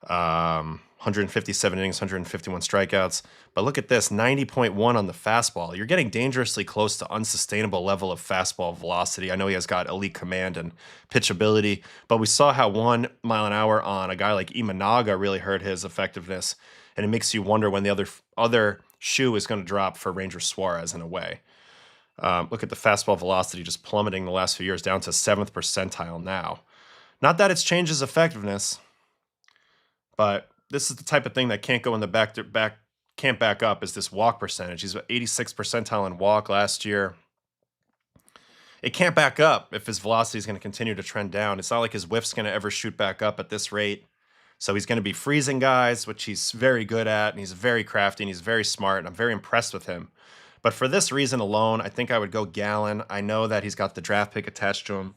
157 innings, 151 strikeouts. But look at this, 90.1 on the fastball. You're getting dangerously close to unsustainable level of fastball velocity. I know he has got elite command and pitchability, but we saw how 1 mile an hour on a guy like Imai really hurt his effectiveness, and it makes you wonder when the other shoe is going to drop for Ranger Suarez in a way. Look at the fastball velocity just plummeting the last few years down to 7th percentile now. Not that it's changed his effectiveness, but this is the type of thing that can't go in the can't back up is this walk percentage. He's 86th percentile in walk last year. It can't back up if his velocity is going to continue to trend down. It's not like his whiff's going to ever shoot back up at this rate. So he's going to be freezing guys, which he's very good at, and he's very crafty, and he's very smart, and I'm very impressed with him. But for this reason alone, I think I would go Gallen. I know that he's got the draft pick attached to him,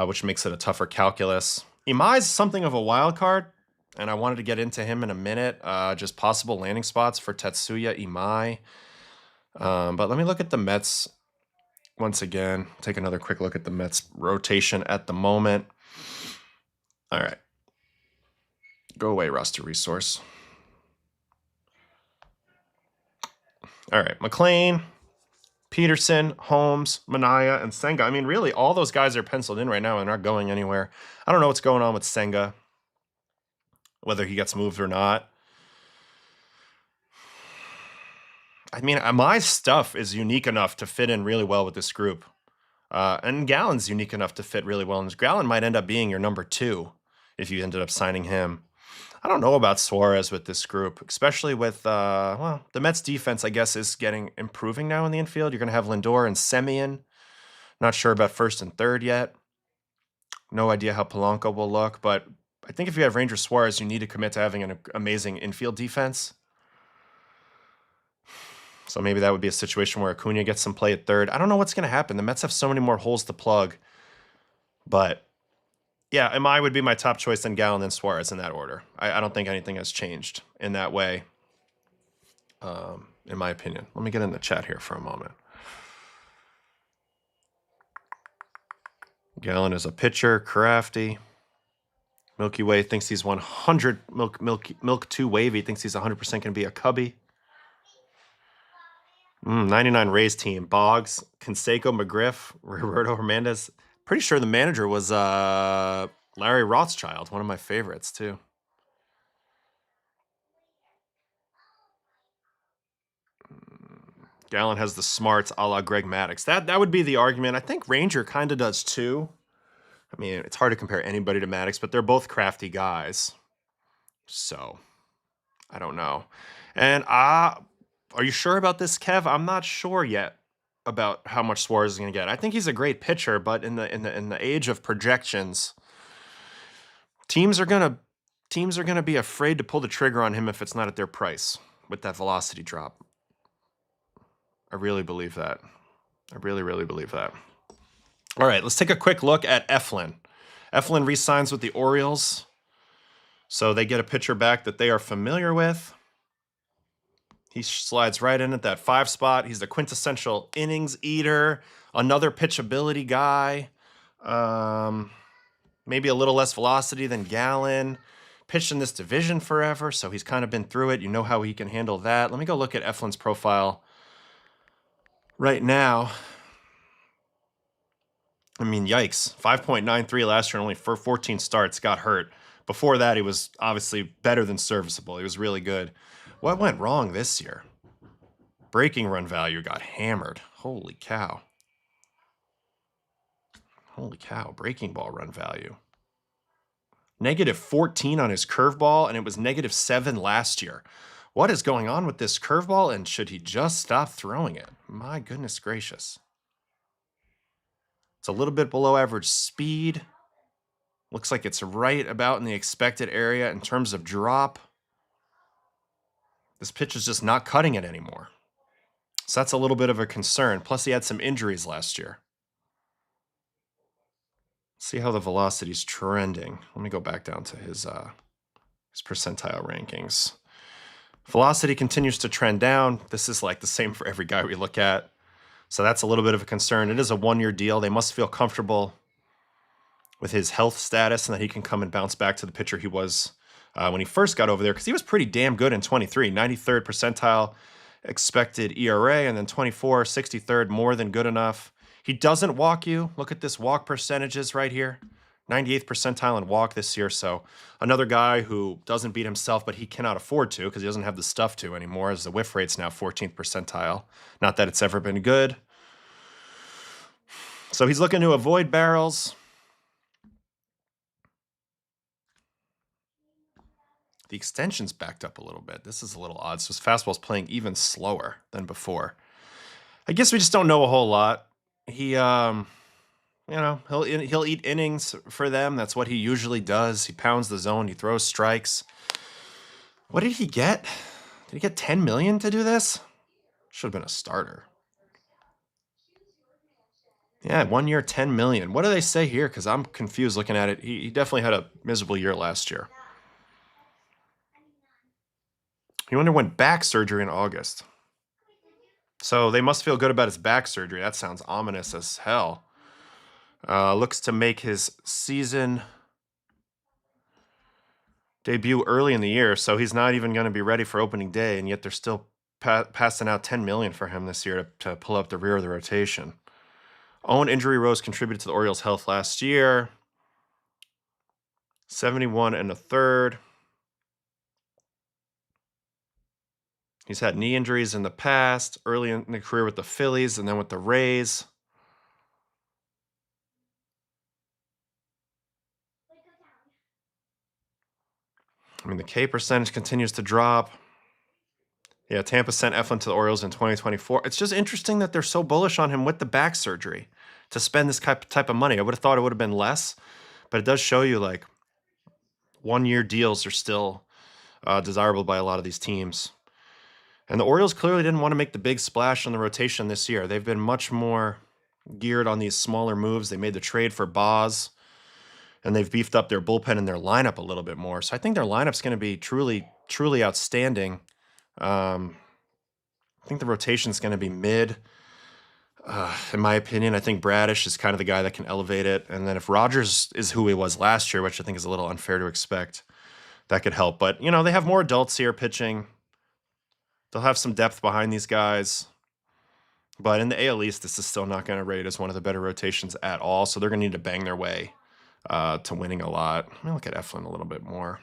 which makes it a tougher calculus. Imai's something of a wild card, and I wanted to get into him in a minute. Just possible landing spots for Tetsuya Imai. But let me look at the Mets once again. Take another quick look at the Mets rotation at the moment. All right. Go away, roster resource. All right. McLean, Peterson, Holmes, Minaya, and Senga. I mean, really, all those guys are penciled in right now and aren't going anywhere. I don't know what's going on with Senga, whether he gets moved or not. I mean, my stuff is unique enough to fit in really well with this group. And Gallen's unique enough to fit really well. And Gallen might end up being your number 2 if you ended up signing him. I don't know about Suarez with this group, especially with, well, the Mets defense, I guess, is improving now in the infield. You're going to have Lindor and Semien. Not sure about first and third yet. No idea how Polanco will look, but I think if you have Ranger Suarez, you need to commit to having an amazing infield defense. So maybe that would be a situation where Acuna gets some play at third. I don't know what's going to happen. The Mets have so many more holes to plug. But yeah, Imai would be my top choice, then Gallen, then Suarez in that order. I don't think anything has changed in that way, in my opinion. Let me get in the chat here for a moment. Gallen is a pitcher, crafty. Milky Way thinks he's 100. Milk 2 Wavy thinks he's 100% going to be a Cubby. 99 Rays team. Boggs, Canseco, McGriff, Roberto Hernandez. Pretty sure the manager was Larry Rothschild, one of my favorites too. Gallen has the smarts a la Greg Maddux. That would be the argument. I think Ranger kind of does too. I mean, it's hard to compare anybody to Maddux, but they're both crafty guys. So, I don't know. And are you sure about this, Kev? I'm not sure yet about how much Suarez is going to get. I think he's a great pitcher, but in the age of projections, teams are going to be afraid to pull the trigger on him if it's not at their price with that velocity drop. I really believe that. I really, really believe that. All right, let's take a quick look at Eflin. Eflin re-signs with the Orioles, so they get a pitcher back that they are familiar with. He slides right in at that 5 spot. He's the quintessential innings eater, another pitchability guy. Maybe a little less velocity than Gallen. Pitched in this division forever, so he's kind of been through it. You know how he can handle that. Let me go look at Eflin's profile right now. I mean, yikes. 5.93 last year, only for 14 starts, got hurt. Before that, he was obviously better than serviceable. He was really good. What went wrong this year? Breaking run value got hammered. Holy cow. Holy cow, breaking ball run value. -14 on his curveball, and it was -7 last year. What is going on with this curveball, and should he just stop throwing it? My goodness gracious. It's a little bit below average speed. Looks like it's right about in the expected area in terms of drop. This pitch is just not cutting it anymore. So that's a little bit of a concern. Plus, he had some injuries last year. See how the velocity's trending. Let me go back down to his percentile rankings. Velocity continues to trend down. This is like the same for every guy we look at. So that's a little bit of a concern. It is a 1-year deal. They must feel comfortable with his health status and that he can come and bounce back to the pitcher he was when he first got over there, because he was pretty damn good in 23. 93rd percentile expected ERA, and then 24, 63rd, more than good enough. He doesn't walk you. Look at this walk percentages right here. 98th percentile in walk this year. So another guy who doesn't beat himself, but he cannot afford to because he doesn't have the stuff to anymore, as the whiff rate's now 14th percentile. Not that it's ever been good. So he's looking to avoid barrels. The extension's backed up a little bit. This is a little odd. So his fastball's playing even slower than before. I guess we just don't know a whole lot. He, he'll eat innings for them. That's what he usually does. He pounds the zone. He throws strikes. What did he get? Did he get $10 million to do this? Should have been a starter. Yeah, 1 year, $10 million. What do they say here? Because I'm confused looking at it. He definitely had a miserable year last year. He underwent back surgery in August. So they must feel good about his back surgery. That sounds ominous as hell. Looks to make his season debut early in the year, so he's not even going to be ready for opening day, and yet they're still passing out $10 million for him this year to pull up the rear of the rotation. Owen injury woes contributed to the Orioles' health last year. 71 1/3. He's had knee injuries in the past, early in the career with the Phillies and then with the Rays. I mean, the K percentage continues to drop. Yeah, Tampa sent Eflin to the Orioles in 2024. It's just interesting that they're so bullish on him with the back surgery to spend this type of money. I would have thought it would have been less, but it does show you like 1-year deals are still desirable by a lot of these teams. And the Orioles clearly didn't want to make the big splash on the rotation this year. They've been much more geared on these smaller moves. They made the trade for Boz, and they've beefed up their bullpen and their lineup a little bit more. So I think their lineup's going to be truly, truly outstanding. I think the rotation's going to be mid. In my opinion, I think Bradish is kind of the guy that can elevate it. And then if Rogers is who he was last year, which I think is a little unfair to expect, that could help. But, you know, they have more adults here pitching. They'll have some depth behind these guys. But in the AL East, this is still not going to rate as one of the better rotations at all. So they're going to need to bang their way to winning a lot. Let me look at Eflin a little bit more.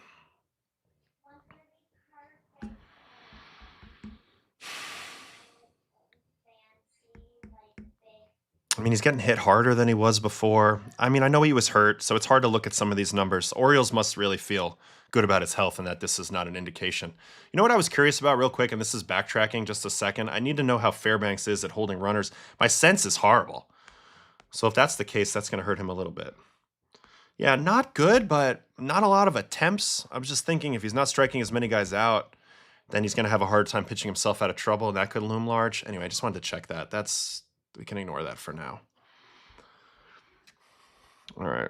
I mean, he's getting hit harder than he was before. I mean, I know he was hurt, so it's hard to look at some of these numbers. The Orioles must really feel good about his health and that this is not an indication. You know what I was curious about real quick, and this is backtracking just a second. I need to know how Fairbanks is at holding runners. My sense is horrible. So if that's the case, that's going to hurt him a little bit. Yeah, not good, but not a lot of attempts. I was just thinking if he's not striking as many guys out, then he's going to have a hard time pitching himself out of trouble, and that could loom large. Anyway, I just wanted to check that. We can ignore that for now. All right.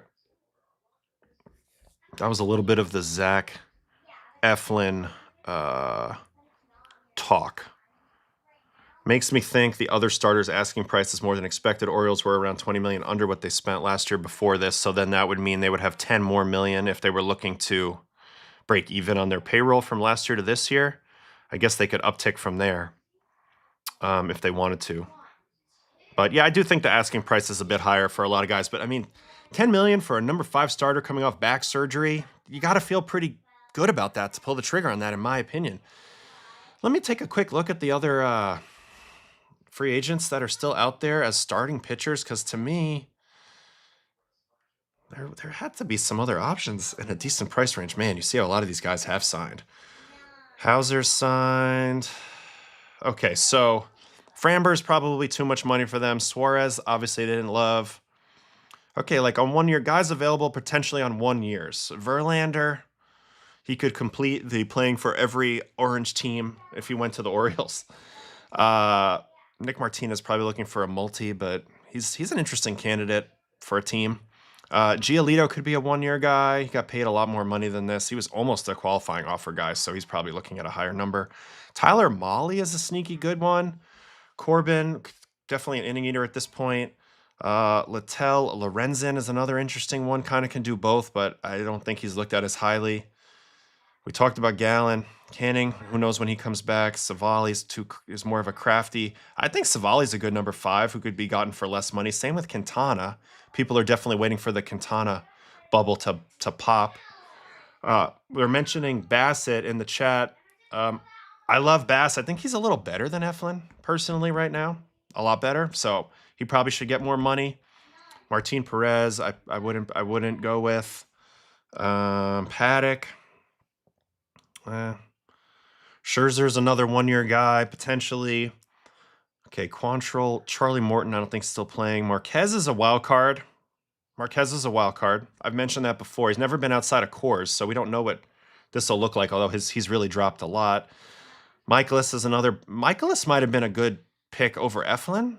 That was a little bit of the Zach Eflin talk. Makes me think the other starters' asking price is more than expected. Orioles were around $20 million under what they spent last year before this, so then that would mean they would have $10 more million if they were looking to break even on their payroll from last year to this year. I guess they could uptick from there if they wanted to. But yeah, I do think the asking price is a bit higher for a lot of guys. But I mean, $10 million for a number 5 starter coming off back surgery, you got to feel pretty good about that to pull the trigger on that, in my opinion. Let me take a quick look at the other free agents that are still out there as starting pitchers, because to me, there had to be some other options in a decent price range. Man, you see how a lot of these guys have signed. Hauser's signed. Okay, so Framber's probably too much money for them. Suarez, obviously, they didn't love. Okay, like on 1 year, guys available potentially on 1 year. So Verlander, he could complete the playing for every orange team if he went to the Orioles. Nick Martinez probably looking for a multi, but he's an interesting candidate for a team. Giolito could be a 1 year guy. He got paid a lot more money than this. He was almost a qualifying offer guy, so he's probably looking at a higher number. Tyler Mahle is a sneaky good one. Corbin, definitely an inning eater at this point. Littell Lorenzen is another interesting one. Kind of can do both, but I don't think he's looked at as highly. We talked about Gallen. Canning, who knows when he comes back. Savali's is more of a crafty. I think Savali's a good number 5 who could be gotten for less money. Same with Quintana. People are definitely waiting for the Quintana bubble to pop. We're mentioning Bassett in the chat. I love Bass. I think he's a little better than Eflin personally right now. A lot better. So he probably should get more money. Martin Perez, I wouldn't go with. Paddock. Scherzer's another 1 year guy, potentially. Okay, Quantrill, Charlie Morton, I don't think still playing. Marquez is a wild card. I've mentioned that before. He's never been outside of Coors, so we don't know what this will look like, although he's really dropped a lot. Michaelis is another. Michaelis might have been a good pick over Eflin.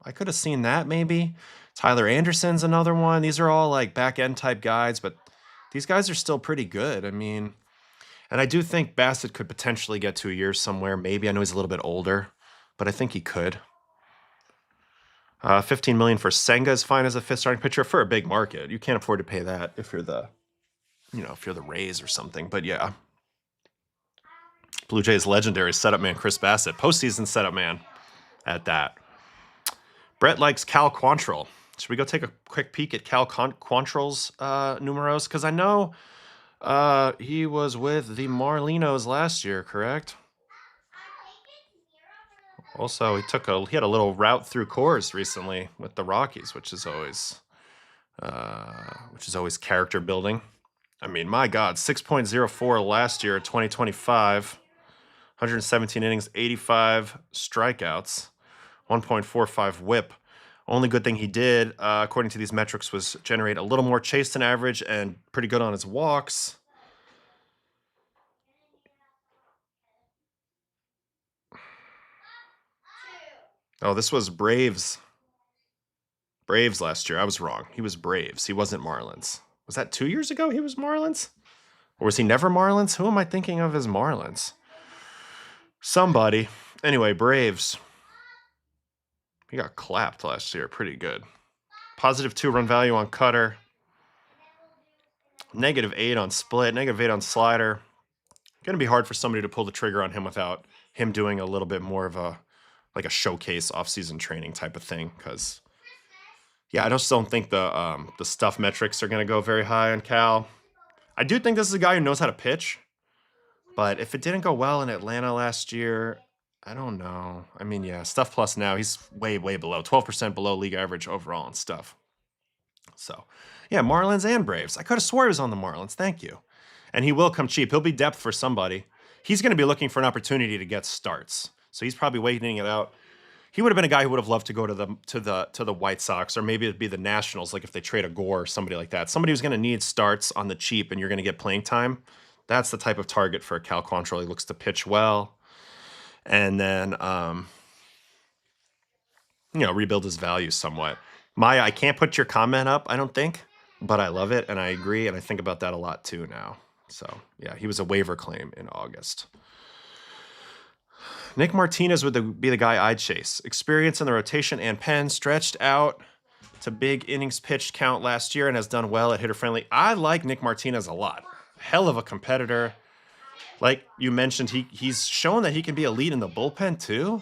I could have seen that maybe. Tyler Anderson's another one. These are all like back-end type guys, but these guys are still pretty good. I mean, and I do think Bassett could potentially get 2 years somewhere. Maybe. I know he's a little bit older, but I think he could. $15 million for Senga is fine as a 5th starting pitcher for a big market. You can't afford to pay that if you're the Rays or something. But yeah. Blue Jays legendary setup man Chris Bassett, postseason setup man at that. Brett likes Cal Quantrill. Should we go take a quick peek at Cal Quantrill's numeros? Because I know he was with the Marlinos last year, correct? Also, he had a little route through Coors recently with the Rockies, which is always character building. I mean, my God, 6.04 last year, 2025, 117 innings, 85 strikeouts, 1.45 whip. Only good thing he did, according to these metrics, was generate a little more chase than average and pretty good on his walks. Oh, this was Braves. Braves last year. I was wrong. He was Braves. He wasn't Marlins. Was that 2 years ago he was Marlins? Or was he never Marlins? Who am I thinking of as Marlins? Somebody. Anyway, Braves. He got clapped last year. Pretty good. Positive 2 run value on cutter. -8 on split. -8 on slider. Going to be hard for somebody to pull the trigger on him without him doing a little bit more of a showcase off-season training type of thing. Because, yeah, I just don't think the stuff metrics are going to go very high on Cal. I do think this is a guy who knows how to pitch. But if it didn't go well in Atlanta last year, I don't know. I mean, yeah, stuff plus now, he's way, way below, 12% below league average overall and stuff. So, yeah, Marlins and Braves. I could have swore he was on the Marlins. Thank you. And he will come cheap. He'll be depth for somebody. He's going to be looking for an opportunity to get starts. So he's probably waiting it out. He would have been a guy who would have loved to go to the White Sox, or maybe it'd be the Nationals, like if they trade a Gore or somebody like that. Somebody who's going to need starts on the cheap and you're going to get playing time. That's the type of target for Cal Quantrill. He looks to pitch well. And then, rebuild his value somewhat. Maya, I can't put your comment up, I don't think, but I love it and I agree. And I think about that a lot too now. So, yeah, he was a waiver claim in August. Nick Martinez would be the guy I'd chase. Experience in the rotation and pen, stretched out to big innings pitched count last year and has done well at hitter friendly. I like Nick Martinez a lot. Hell of a competitor. Like you mentioned, he's shown that he can be elite in the bullpen too,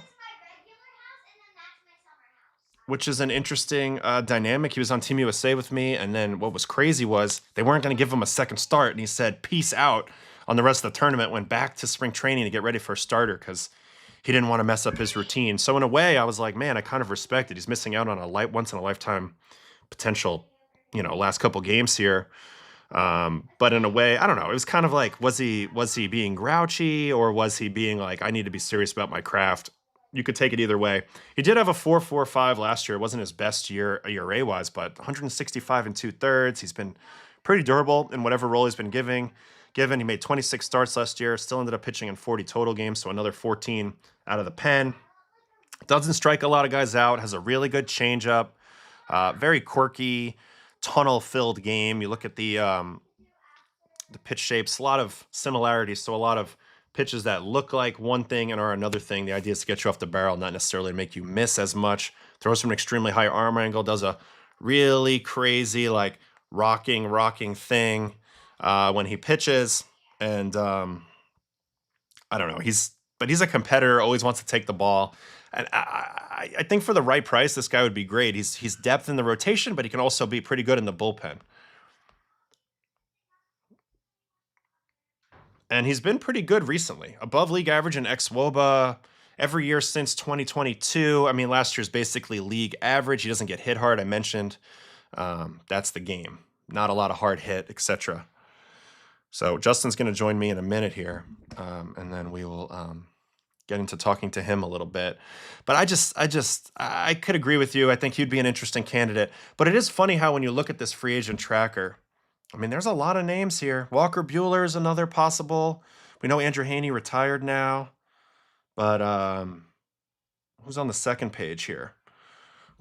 which is an interesting dynamic. He was on Team USA with me, and then what was crazy was they weren't going to give him a second start, and he said peace out on the rest of the tournament, went back to spring training to get ready for a starter because he didn't want to mess up his routine. So in a way, I was like, man, I kind of respect it. He's missing out on a once-in-a-lifetime potential, last couple games here. But in a way, I don't know. It was kind of like, was he being grouchy, or was he being like, I need to be serious about my craft? You could take it either way. He did have a 4.45 last year. It wasn't his best year ERA-wise, but 165 and 2/3. He's been pretty durable in whatever role he's been given. He made 26 starts last year, still ended up pitching in 40 total games, so another 14 out of the pen. Doesn't strike a lot of guys out, has a really good changeup, very quirky, tunnel-filled game. You look at the pitch shapes, a lot of similarities, so a lot of pitches that look like one thing and are another thing. The idea is to get you off the barrel, not necessarily to make you miss as much. Throws from an extremely high arm angle, does a really crazy, rocking thing when he pitches. And I don't know. He's a competitor, always wants to take the ball. And I think for the right price, this guy would be great. He's depth in the rotation, but he can also be pretty good in the bullpen. And he's been pretty good recently. Above league average in xWOBA every year since 2022. I mean, last year's basically league average. He doesn't get hit hard, I mentioned. That's the game. Not a lot of hard hit, etc. So Justin's going to join me in a minute here, and then we will get into talking to him a little bit. But I could agree with you. I think he'd be an interesting candidate. But it is funny how when you look at this free agent tracker, I mean, there's a lot of names here. Walker Buehler is another possible. We know Andrew Haney retired now. But who's on the second page here?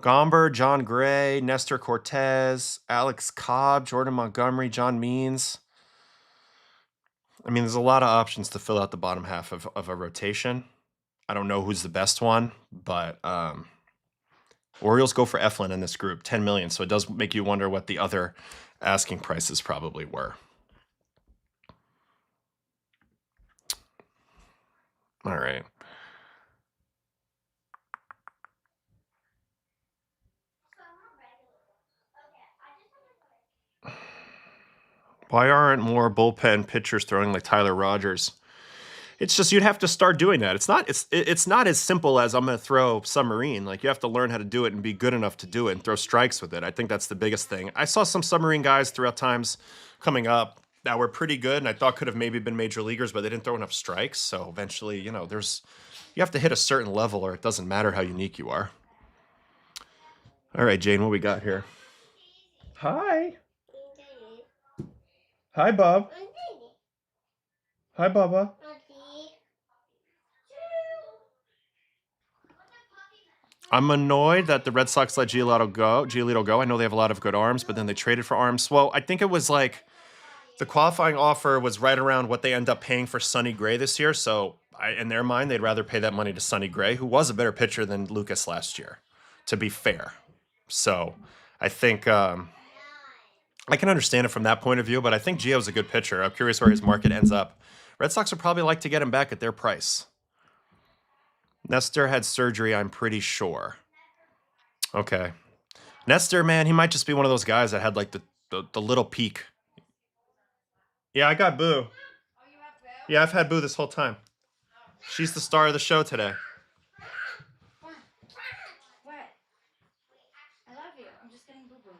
Gomber, John Gray, Nestor Cortez, Alex Cobb, Jordan Montgomery, John Means. I mean, there's a lot of options to fill out the bottom half of a rotation. I don't know who's the best one, but Orioles go for Eflin in this group, 10 million. So it does make you wonder what the other asking prices probably were. All right. Why aren't more bullpen pitchers throwing like Tyler Rogers? It's just you'd have to start doing that. It's not as simple as I'm going to throw submarine. Like you have to learn how to do it and be good enough to do it and throw strikes with it. I think that's the biggest thing. I saw some submarine guys throughout times coming up, that were pretty good and I thought could have maybe been major leaguers, but they didn't throw enough strikes. So eventually, you have to hit a certain level or it doesn't matter how unique you are. All right, Jane, what we got here? Hi. Hi, Bob. Hi, Bubba. I'm annoyed that the Red Sox let Giolito go. I know they have a lot of good arms, but then they traded for arms. Well, I think it was like the qualifying offer was right around what they end up paying for Sonny Gray this year. So in their mind, they'd rather pay that money to Sonny Gray, who was a better pitcher than Lucas last year, to be fair. So I think I can understand it from that point of view, but I think Gio's a good pitcher. I'm curious where his market ends up. Red Sox would probably like to get him back at their price. Nestor had surgery, I'm pretty sure. Okay. Nestor, man, he might just be one of those guys that had like the little peak. Yeah, I got Boo. Yeah, I've had Boo this whole time. She's the star of the show today. What? I love you. I'm just getting boo-boo.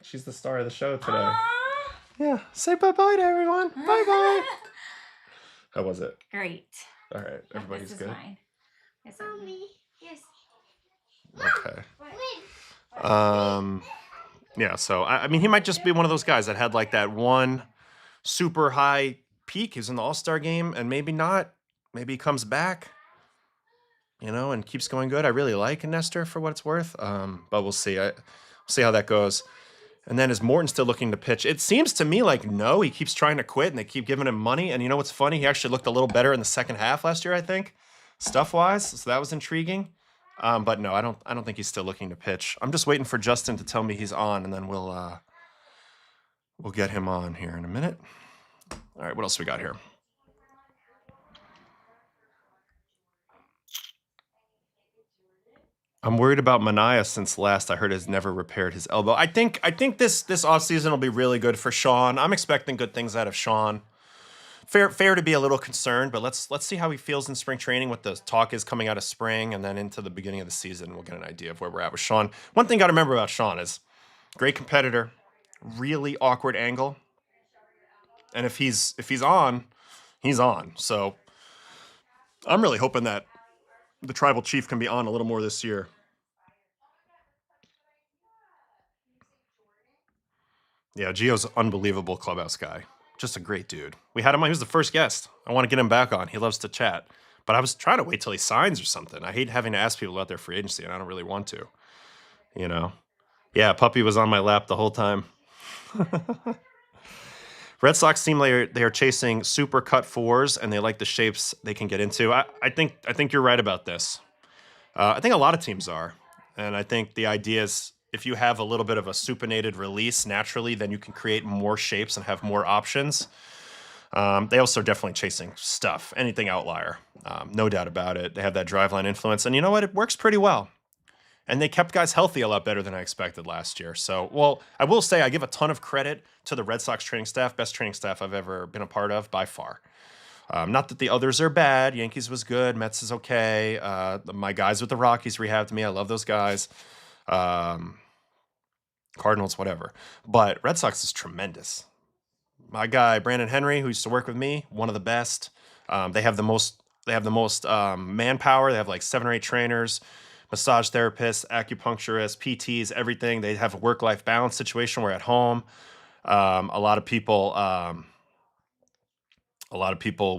She's the star of the show today. Aww. Yeah, say bye-bye to everyone. Bye-bye. How was it? Great. All right, everybody's this good. Is mine. Yes, Mommy. Yes. Okay. Yeah, so I mean, he might just be one of those guys that had like that one super high peak. He was in the All-Star game, and maybe not. Maybe he comes back, and keeps going good. I really like Nestor for what it's worth, but we'll see. We'll see how that goes. And then is Morton still looking to pitch? It seems to me like no. He keeps trying to quit, and they keep giving him money. And you know what's funny? He actually looked a little better in the second half last year, I think, stuff-wise. So that was intriguing. But no, I don't think he's still looking to pitch. I'm just waiting for Justin to tell me he's on, and then we'll get him on here in a minute. All right, what else we got here? I'm worried about Mania since last I heard has never repaired his elbow. I think this offseason will be really good for Sean. I'm expecting good things out of Sean. Fair to be a little concerned, but let's see how he feels in spring training, what the talk is coming out of spring, and then into the beginning of the season. We'll get an idea of where we're at with Sean. One thing you got to remember about Sean is great competitor, really awkward angle, and if he's on, he's on. So I'm really hoping that the tribal chief can be on a little more this year. Yeah, Gio's unbelievable clubhouse guy. Just a great dude. We had him on. He was the first guest. I want to get him back on. He loves to chat. But I was trying to wait till he signs or something. I hate having to ask people about their free agency, and I don't really want to. Yeah, Puppy was on my lap the whole time. Red Sox seem like they are chasing super cut fours, and they like the shapes they can get into. I think you're right about this. I think a lot of teams are. And I think the idea is if you have a little bit of a supinated release naturally, then you can create more shapes and have more options. They also are definitely chasing stuff, anything outlier. No doubt about it. They have that driveline influence. And you know what? It works pretty well. And they kept guys healthy a lot better than I expected last year. So, well, I will say I give a ton of credit to the Red Sox training staff. Best training staff I've ever been a part of by far. Not that the others are bad. Yankees was good. Mets is okay. My guys with the Rockies rehabbed me. I love those guys. Cardinals, whatever. But Red Sox is tremendous. My guy Brandon Henry, who used to work with me, one of the best. They have the most manpower. They have like 7 or 8 trainers, massage therapists, acupuncturists, PTs, everything. They have a work-life balance situation. We're at home. A lot of people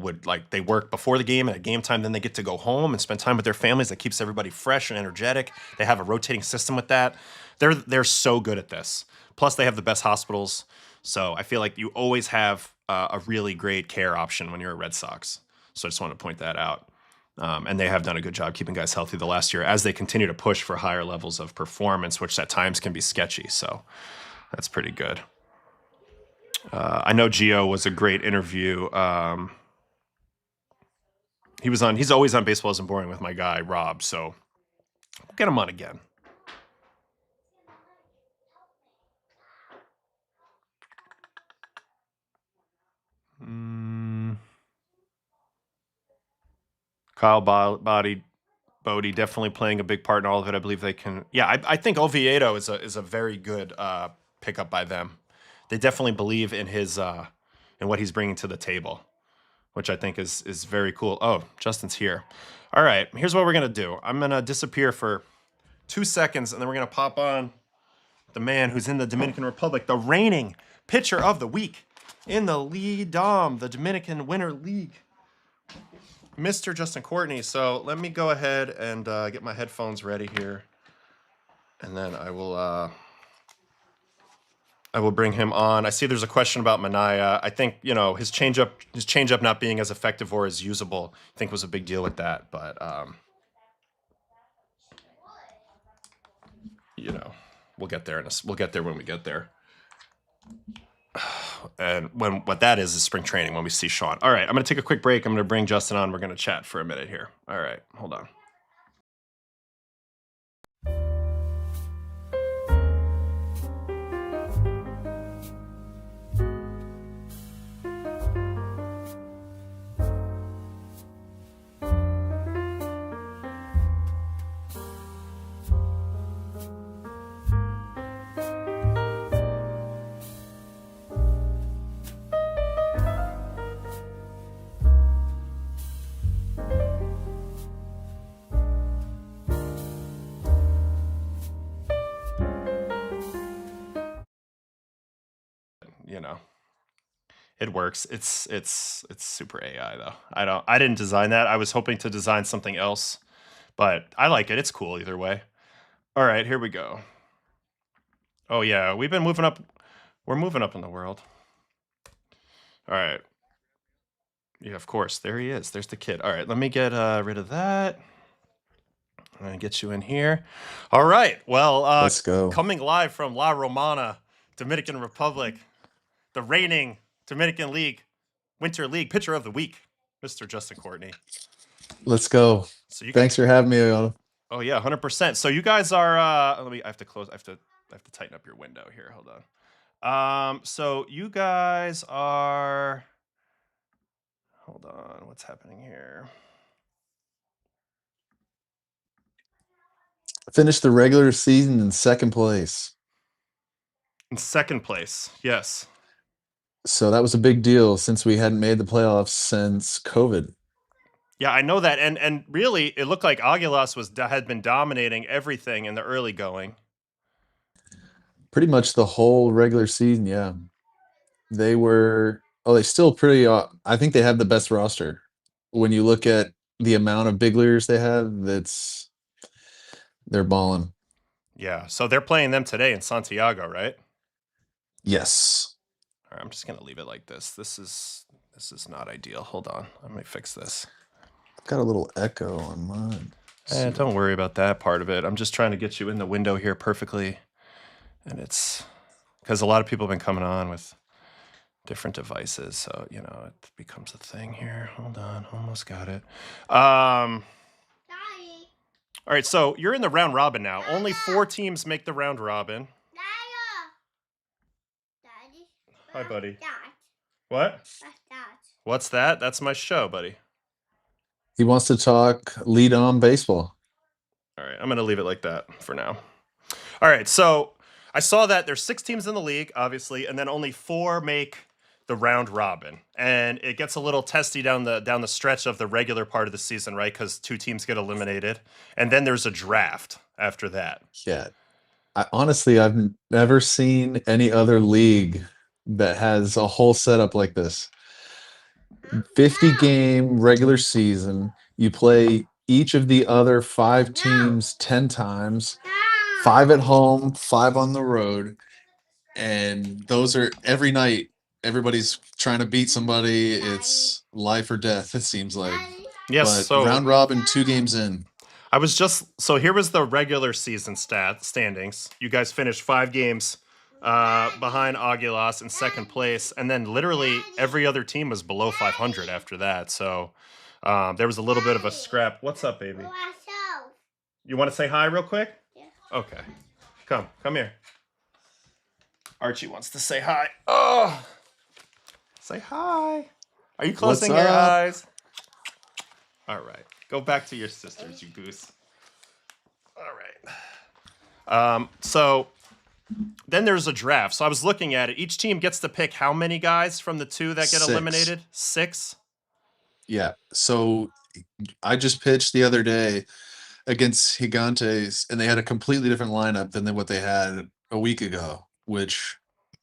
would they work before the game and at game time, then they get to go home and spend time with their families. That keeps everybody fresh and energetic. They have a rotating system with that. They're so good at this. Plus, they have the best hospitals. So I feel like you always have a really great care option when you're a Red Sox. So I just want to point that out. And they have done a good job keeping guys healthy the last year as they continue to push for higher levels of performance, which at times can be sketchy. So that's pretty good. I know Gio was a great interview. He's always on Baseball Isn't Boring with my guy, Rob. So we'll get him on again. Kyle Bodie definitely playing a big part in all of it. I believe they can. Yeah, I think Oviedo is a very good pickup by them. They definitely believe in his and what he's bringing to the table, which I think is very cool. Oh, Justin's here. All right, here's what we're gonna do. I'm gonna disappear for 2 seconds, and then we're gonna pop on the man who's in the Dominican Republic, the reigning pitcher of the week in the LIDOM, the Dominican Winter League, Mr. Justin Courtney. So let me go ahead and get my headphones ready here, and then I will bring him on. I see there's a question about Manaya. I think his changeup not being as effective or as usable, I think was a big deal with that. But we'll get there. We'll get there when we get there. And what that is spring training when we see Sean. All right, I'm going to take a quick break. I'm going to bring Justin on. We're going to chat for a minute here. All right, hold on. It works. It's super AI though. I didn't design that. I was hoping to design something else, but I like it. It's cool either way. All right, here we go. Oh yeah, we've been moving up. We're moving up in the world. All right. Yeah, of course. There he is. There's the kid. All right, let me get rid of that. I'm gonna get you in here. All right. Well, let's go. Coming live from La Romana, Dominican Republic, the reigning Dominican League Winter League pitcher of the week, Mr. Justin Courtney. Let's go. So thanks for having me. Oh yeah, 100%. So you guys are. I have to close. I have to tighten up your window here. Hold on. So you guys are. Hold on. What's happening here? Finished the regular season in second place. In second place, yes. So that was a big deal since we hadn't made the playoffs since COVID. Yeah, I know that, and really, it looked like Aguilas had been dominating everything in the early going. Pretty much the whole regular season, yeah. They were. Oh, they still pretty. I think they have the best roster. When you look at the amount of big leaguers they have, they're balling. Yeah, so they're playing them today in Santiago, right? Yes. All right, I'm just gonna leave it like this. This is not ideal. Hold on, let me fix this. I've got a little echo on mine. Don't worry about that part of it. I'm just trying to get you in the window here perfectly, and it's because a lot of people have been coming on with different devices, so it becomes a thing here. Hold on, almost got it. All right, so you're in the round robin now. Only 4 teams make the round robin. Daddy. Hi, buddy. Dad. What? What's that? What's that? That's my show, buddy. He wants to talk lead-on baseball. All right, I'm going to leave it like that for now. All right, so I saw that there's 6 teams in the league, obviously, and then only 4 make the round robin, and it gets a little testy down the stretch of the regular part of the season, right? Because 2 teams get eliminated, and then there's a draft after that. Yeah, honestly, I've never seen any other league that has a whole setup like this. 50-game regular season. You play each of the other 5 teams 10 times, 5 at home, 5 on the road, and those are every night. Everybody's trying to beat somebody. It's life or death, it seems like. Yes, but so round robin, 2 games in. So here was the regular season standings. You guys finished 5 games behind Aguilas in second place, and then literally every other team was below 500 after that. So there was a little bit of a scrap. What's up, baby? You want to say hi real quick? Yeah. Okay. Come here. Archie wants to say hi. Oh, say hi. Are you closing your eyes? All right. Go back to your sisters, you goose. All right. So then there's a draft. So I was looking at it. Each team gets to pick how many guys from the 2 that get 6. eliminated? 6? Yeah. So I just pitched the other day against Gigantes, and they had a completely different lineup than what they had a week ago, which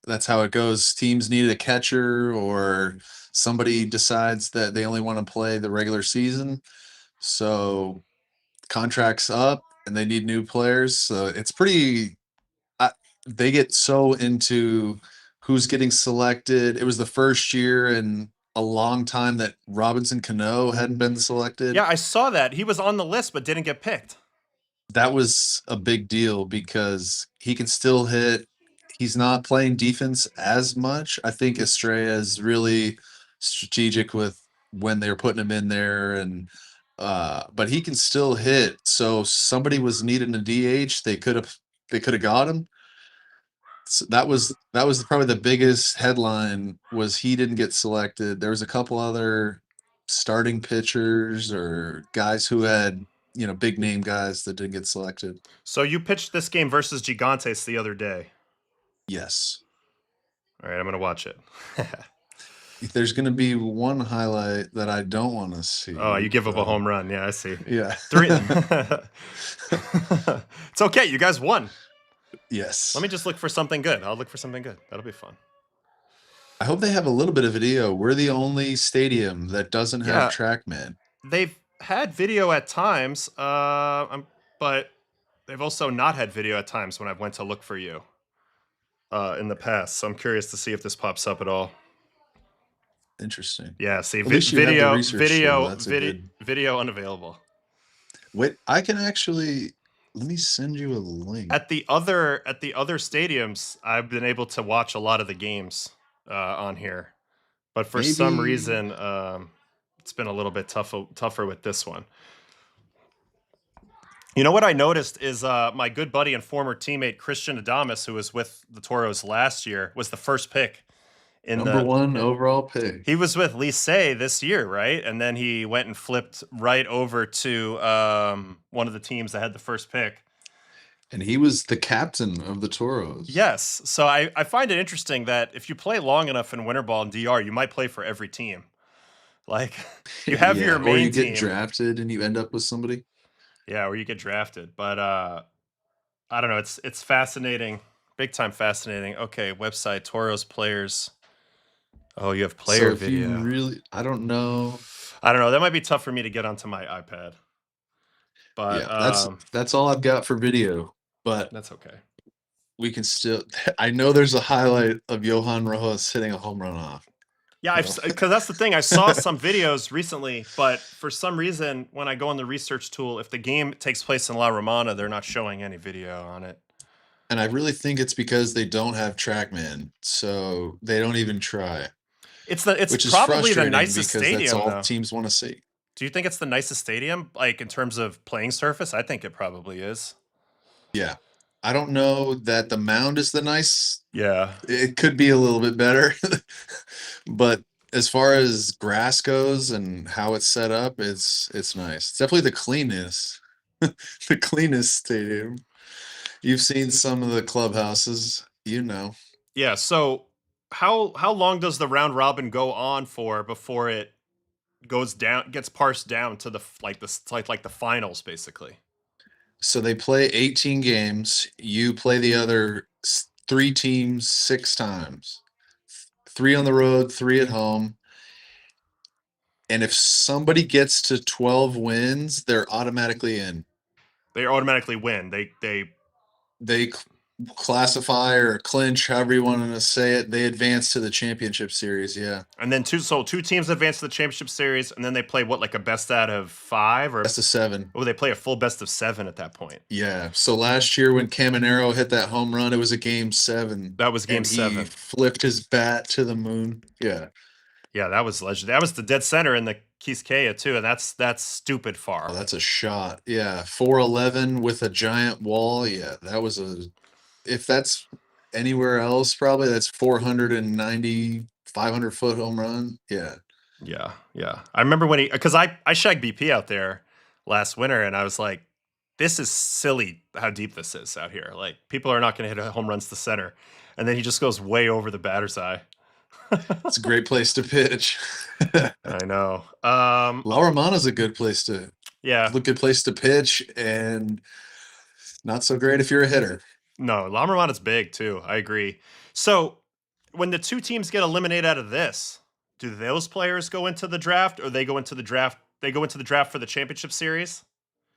that's how it goes. Teams needed a catcher, or somebody decides that they only want to play the regular season. So contracts up and they need new players. So it's pretty, they get so into who's getting selected. It was the first year in a long time that Robinson Cano hadn't been selected. Yeah, I saw that. He was on the list but didn't get picked. That was a big deal because he can still hit. He's not playing defense as much. I think Estrella is really strategic with when they're putting him in there, and but he can still hit. So somebody was needing a DH. They could have got him. So that was probably the biggest headline, was he didn't get selected. There was a couple other starting pitchers or guys who had, big name guys that didn't get selected. So you pitched this game versus Gigantes the other day. Yes. All right, I'm going to watch it. There's going to be one highlight that I don't want to see. Oh, you give up a home run. Yeah, I see. Yeah. 3. It's okay. You guys won. Yes. Let me just look for something good. I'll look for something good. That'll be fun. I hope they have a little bit of video. We're the only stadium that doesn't have TrackMan. They've had video at times, but they've also not had video at times when I've went to look for you in the past. So I'm curious to see if this pops up at all. Interesting. Yeah, see, At least you have the video, research video, tool. That's a good... video unavailable. Wait, I can actually... Let me send you a link. At the other stadiums, I've been able to watch a lot of the games on here, but for some reason, it's been a little bit tougher with this one. You know what I noticed is my good buddy and former teammate Christian Adames, who was with the Toros last year, was the first pick. Number 1 overall pick. He was with Lycée this year, right? And then he went and flipped right over to one of the teams that had the first pick. And he was the captain of the Toros. Yes. So I find it interesting that if you play long enough in winter ball and DR, you might play for every team. Like, you have your main team. Or you get drafted and you end up with somebody. Yeah, or you get drafted. But I don't know. It's fascinating. Big time fascinating. Okay, website, Toros players. Oh, you have player so if video. You really, I don't know. That might be tough for me to get onto my iPad. But yeah, that's all I've got for video. But that's okay. We can still... I know there's a highlight of Johan Rojas hitting a home run off. Yeah, because that's the thing. I saw some videos recently, but for some reason, when I go on the research tool, if the game takes place in La Romana, they're not showing any video on it. And I really think it's because they don't have TrackMan, so they don't even try. It's probably the nicest stadium, that's all though. Teams want to see. Do you think it's the nicest stadium, like in terms of playing surface? I think it probably is. Yeah. I don't know that the mound is the nice. Yeah. It could be a little bit better. But as far as grass goes and how it's set up, it's nice. It's definitely the cleanest. The cleanest stadium. You've seen some of the clubhouses, Yeah, so how long does the round robin go on for before it gets parsed down to the finals, basically? So they play 18 games. You play the other 3 teams 6 times. 3 on the road, 3 at home. And if somebody gets to 12 wins, they're automatically in. They automatically win. They classify or clinch, however you want to say it. They advance to the championship series, yeah. And then two teams advance to the championship series, and then they play like a best out of 5 or best of 7. Oh, they play a full best of 7 at that point. Yeah. So last year when Caminero hit that home run, it was a game 7. That was game 7. He flipped his bat to the moon. Yeah. Yeah, that was legendary. That was the dead center in the Quisqueya too, and that's stupid far. Oh, that's a shot. Yeah, 411 with a giant wall. Yeah, that was if that's anywhere else, probably that's 490, 500-foot home run. Yeah. Yeah. I remember when because I shagged BP out there last winter, and I was like, this is silly how deep this is out here. Like, people are not going to hit home runs to center. And then he just goes way over the batter's eye. It's a great place to pitch. I know. La Romana's a good place to pitch, and not so great if you're a hitter. No, La Romana's big too. I agree. So when the two teams get eliminated out of this, do those players go into the draft, or they go into the draft? They go into the draft for the championship series.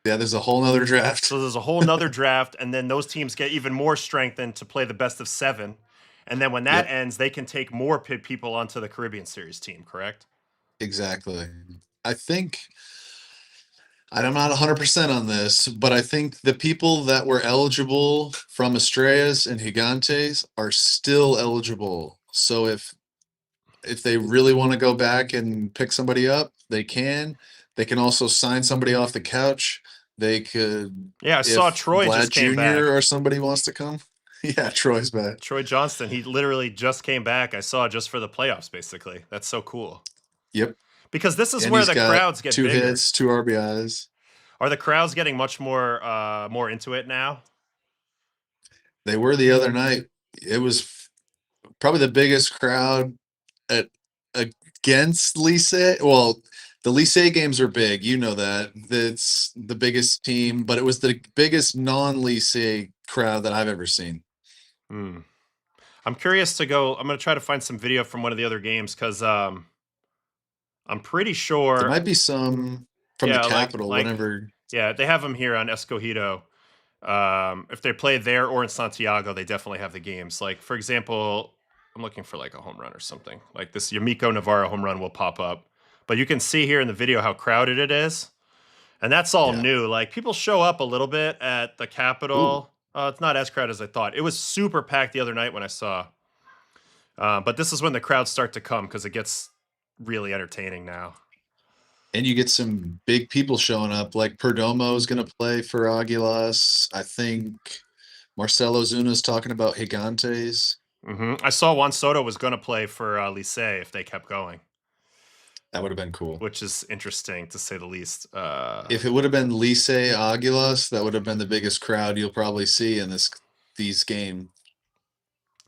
Yeah, there's a whole nother draft. So there's a whole nother draft, and then those teams get even more strengthened to play the best of 7. And then when that ends, they can take more people onto the Caribbean Series team, correct? Exactly. I'm not 100% on this, but I think the people that were eligible from Estrellas and Gigantes are still eligible. So if they really want to go back and pick somebody up, they can. They can also sign somebody off the couch. They could. Yeah, I saw Troy Vlad just came Jr. back. or somebody wants to come. Yeah, Troy's back. Troy Johnston, he literally just came back. I saw just for the playoffs, basically. That's so cool. Yep. Because this is where the crowds get 2 bigger. hits, 2 RBIs. Are the crowds getting much more into it now? They were the other night. It was probably the biggest crowd against Lycée. Well, the Lycée games are big. You know that. It's the biggest team, but it was the biggest non-Lycée crowd that I've ever seen. I'm curious to go. I'm going to try to find some video from one of the other games because I'm pretty sure there might be some from the Capitol. Whenever, yeah, they have them here on Escogido. If they play there or in Santiago, they definitely have the games. Like, for example, I'm looking for like a home run or something. Like this Yamiko Navarro home run will pop up, but you can see here in the video how crowded it is, and that's all new. Like, people show up a little bit at the Capitol. It's not as crowded as I thought. It was super packed the other night when I saw. But this is when the crowds start to come because it gets really entertaining now. And you get some big people showing up. Like Perdomo is going to play for Águilas. I think Marcelo Zuna's talking about Gigantes. I saw Juan Soto was going to play for Lycée if they kept going. That would have been cool. Which is interesting, to say the least. If it would have been Lycée Águilas, that would have been the biggest crowd you'll probably see in these games.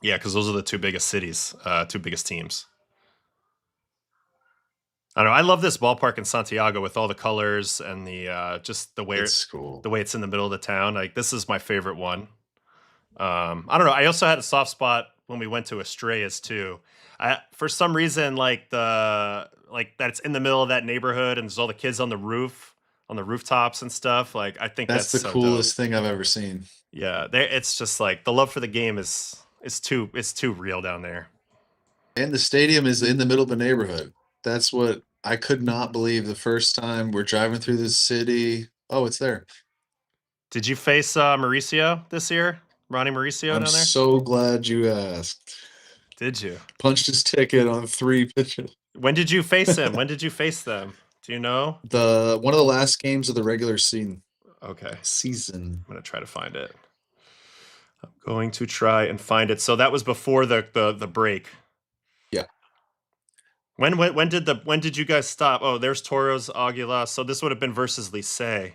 Yeah, because those are the 2 biggest cities, 2 biggest teams. I don't know. I love this ballpark in Santiago with all the colors and the just the way it's cool. The way it's in the middle of the town. Like, this is my favorite one. I don't know. I also had a soft spot when we went to Estrellas too. For some reason, like that it's in the middle of that neighborhood and there's all the kids on the rooftops and stuff. Like, I think that's the so coolest dope. thing I've ever seen. Yeah, it's just like the love for the game is too real down there. And the stadium is in the middle of the neighborhood. That's what I could not believe the first time we're driving through the city. Oh, it's there. Did you face Mauricio this year? Ronnie Mauricio down there? I'm so glad you asked. Did you? Punched his ticket on 3 pitches. When did you face him? When did you face them? Do you know? One of the last games of the regular season. Okay. Season. I'm going to try to find it. I'm going to try and find it. So that was before the break. Yeah. When did you guys stop? Oh, there's Toros Aguila. So this would have been versus Lycée,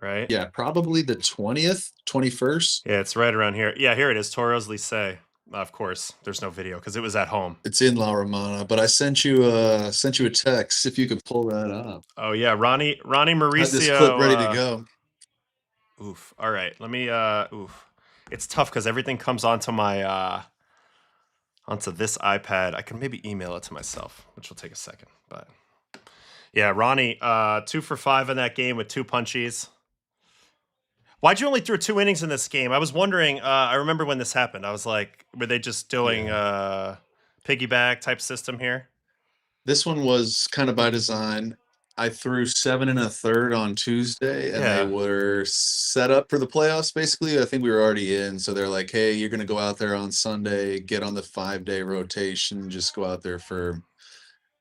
right? Yeah, probably the 20th, 21st. Yeah, it's right around here. Yeah, here it is, Toros Lycée. Of course, there's no video because it was at home. It's in La Romana, but I sent you a text if you could pull that up. Oh yeah, Ronnie Mauricio. I had this clip ready to go. Oof. All right, let me. Oof. It's tough because everything comes onto my onto this iPad. I can maybe email it to myself, which will take a second. But yeah, Ronnie, 2 for 5 in that game with 2 punchies. Why'd you only throw 2 innings in this game? I was wondering. I remember when this happened. I was like, were they just doing piggyback type system here? This one was kind of by design. I threw 7 1/3 on Tuesday, and they were set up for the playoffs. Basically, I think we were already in, so they're like, "Hey, you're going to go out there on Sunday, get on the 5-day rotation, just go out there for."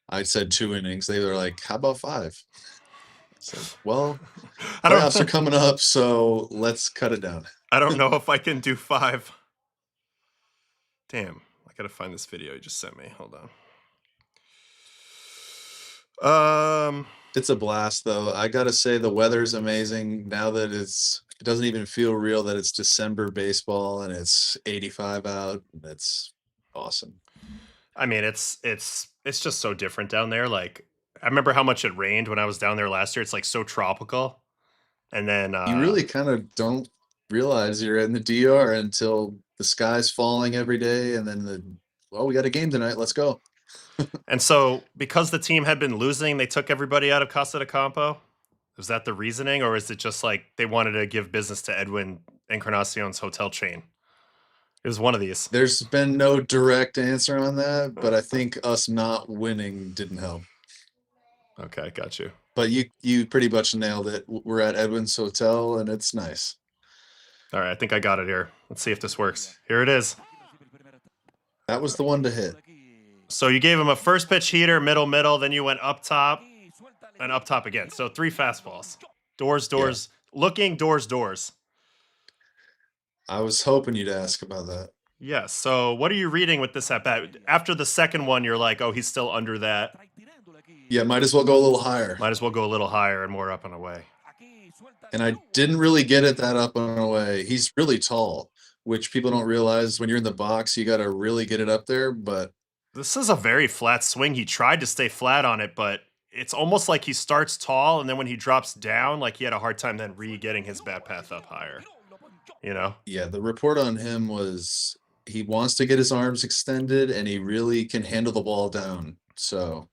I said 2 innings. They were like, "How about 5?" So, well, playoffs are coming up, so let's cut it down. I don't know if I can do 5. Damn, I gotta find this video you just sent me. Hold on. It's a blast, though. I gotta say, the weather's amazing now that it's It doesn't even feel real that it's December baseball and it's 85 out. That's awesome. I mean, it's just so different down there. Like, I remember how much it rained when I was down there last year. It's like so tropical. And then You really kind of don't realize you're in the DR until the sky's falling every day, and then we got a game tonight. Let's go. and so because the team had been losing, they took everybody out of Casa de Campo. Is that the reasoning, or is it just like they wanted to give business to Edwin Encarnacion's hotel chain? It was one of these. There's been no direct answer on that, but I think us not winning didn't help. Okay, got you. But you pretty much nailed it. We're at Edwin's hotel, and it's nice. All right, I think I got it here. Let's see if this works. Here it is. That was the one to hit. So you gave him a first pitch heater, middle, then you went up top, and up top again. So 3 fastballs. Doors, looking, doors. I was hoping you'd ask about that. Yeah, so what are you reading with this at bat? After the second one, you're like, oh, he's still under that. Yeah, might as well go a little higher. Might as well go a little higher and more up and away. And I didn't really get it that up and away. He's really tall, which people don't realize when you're in the box, you got to really get it up there. But this is a very flat swing. He tried to stay flat on it, but it's almost like he starts tall, and then when he drops down, like he had a hard time then getting his bat path up higher. You know? Yeah, the report on him was he wants to get his arms extended, and he really can handle the ball down. So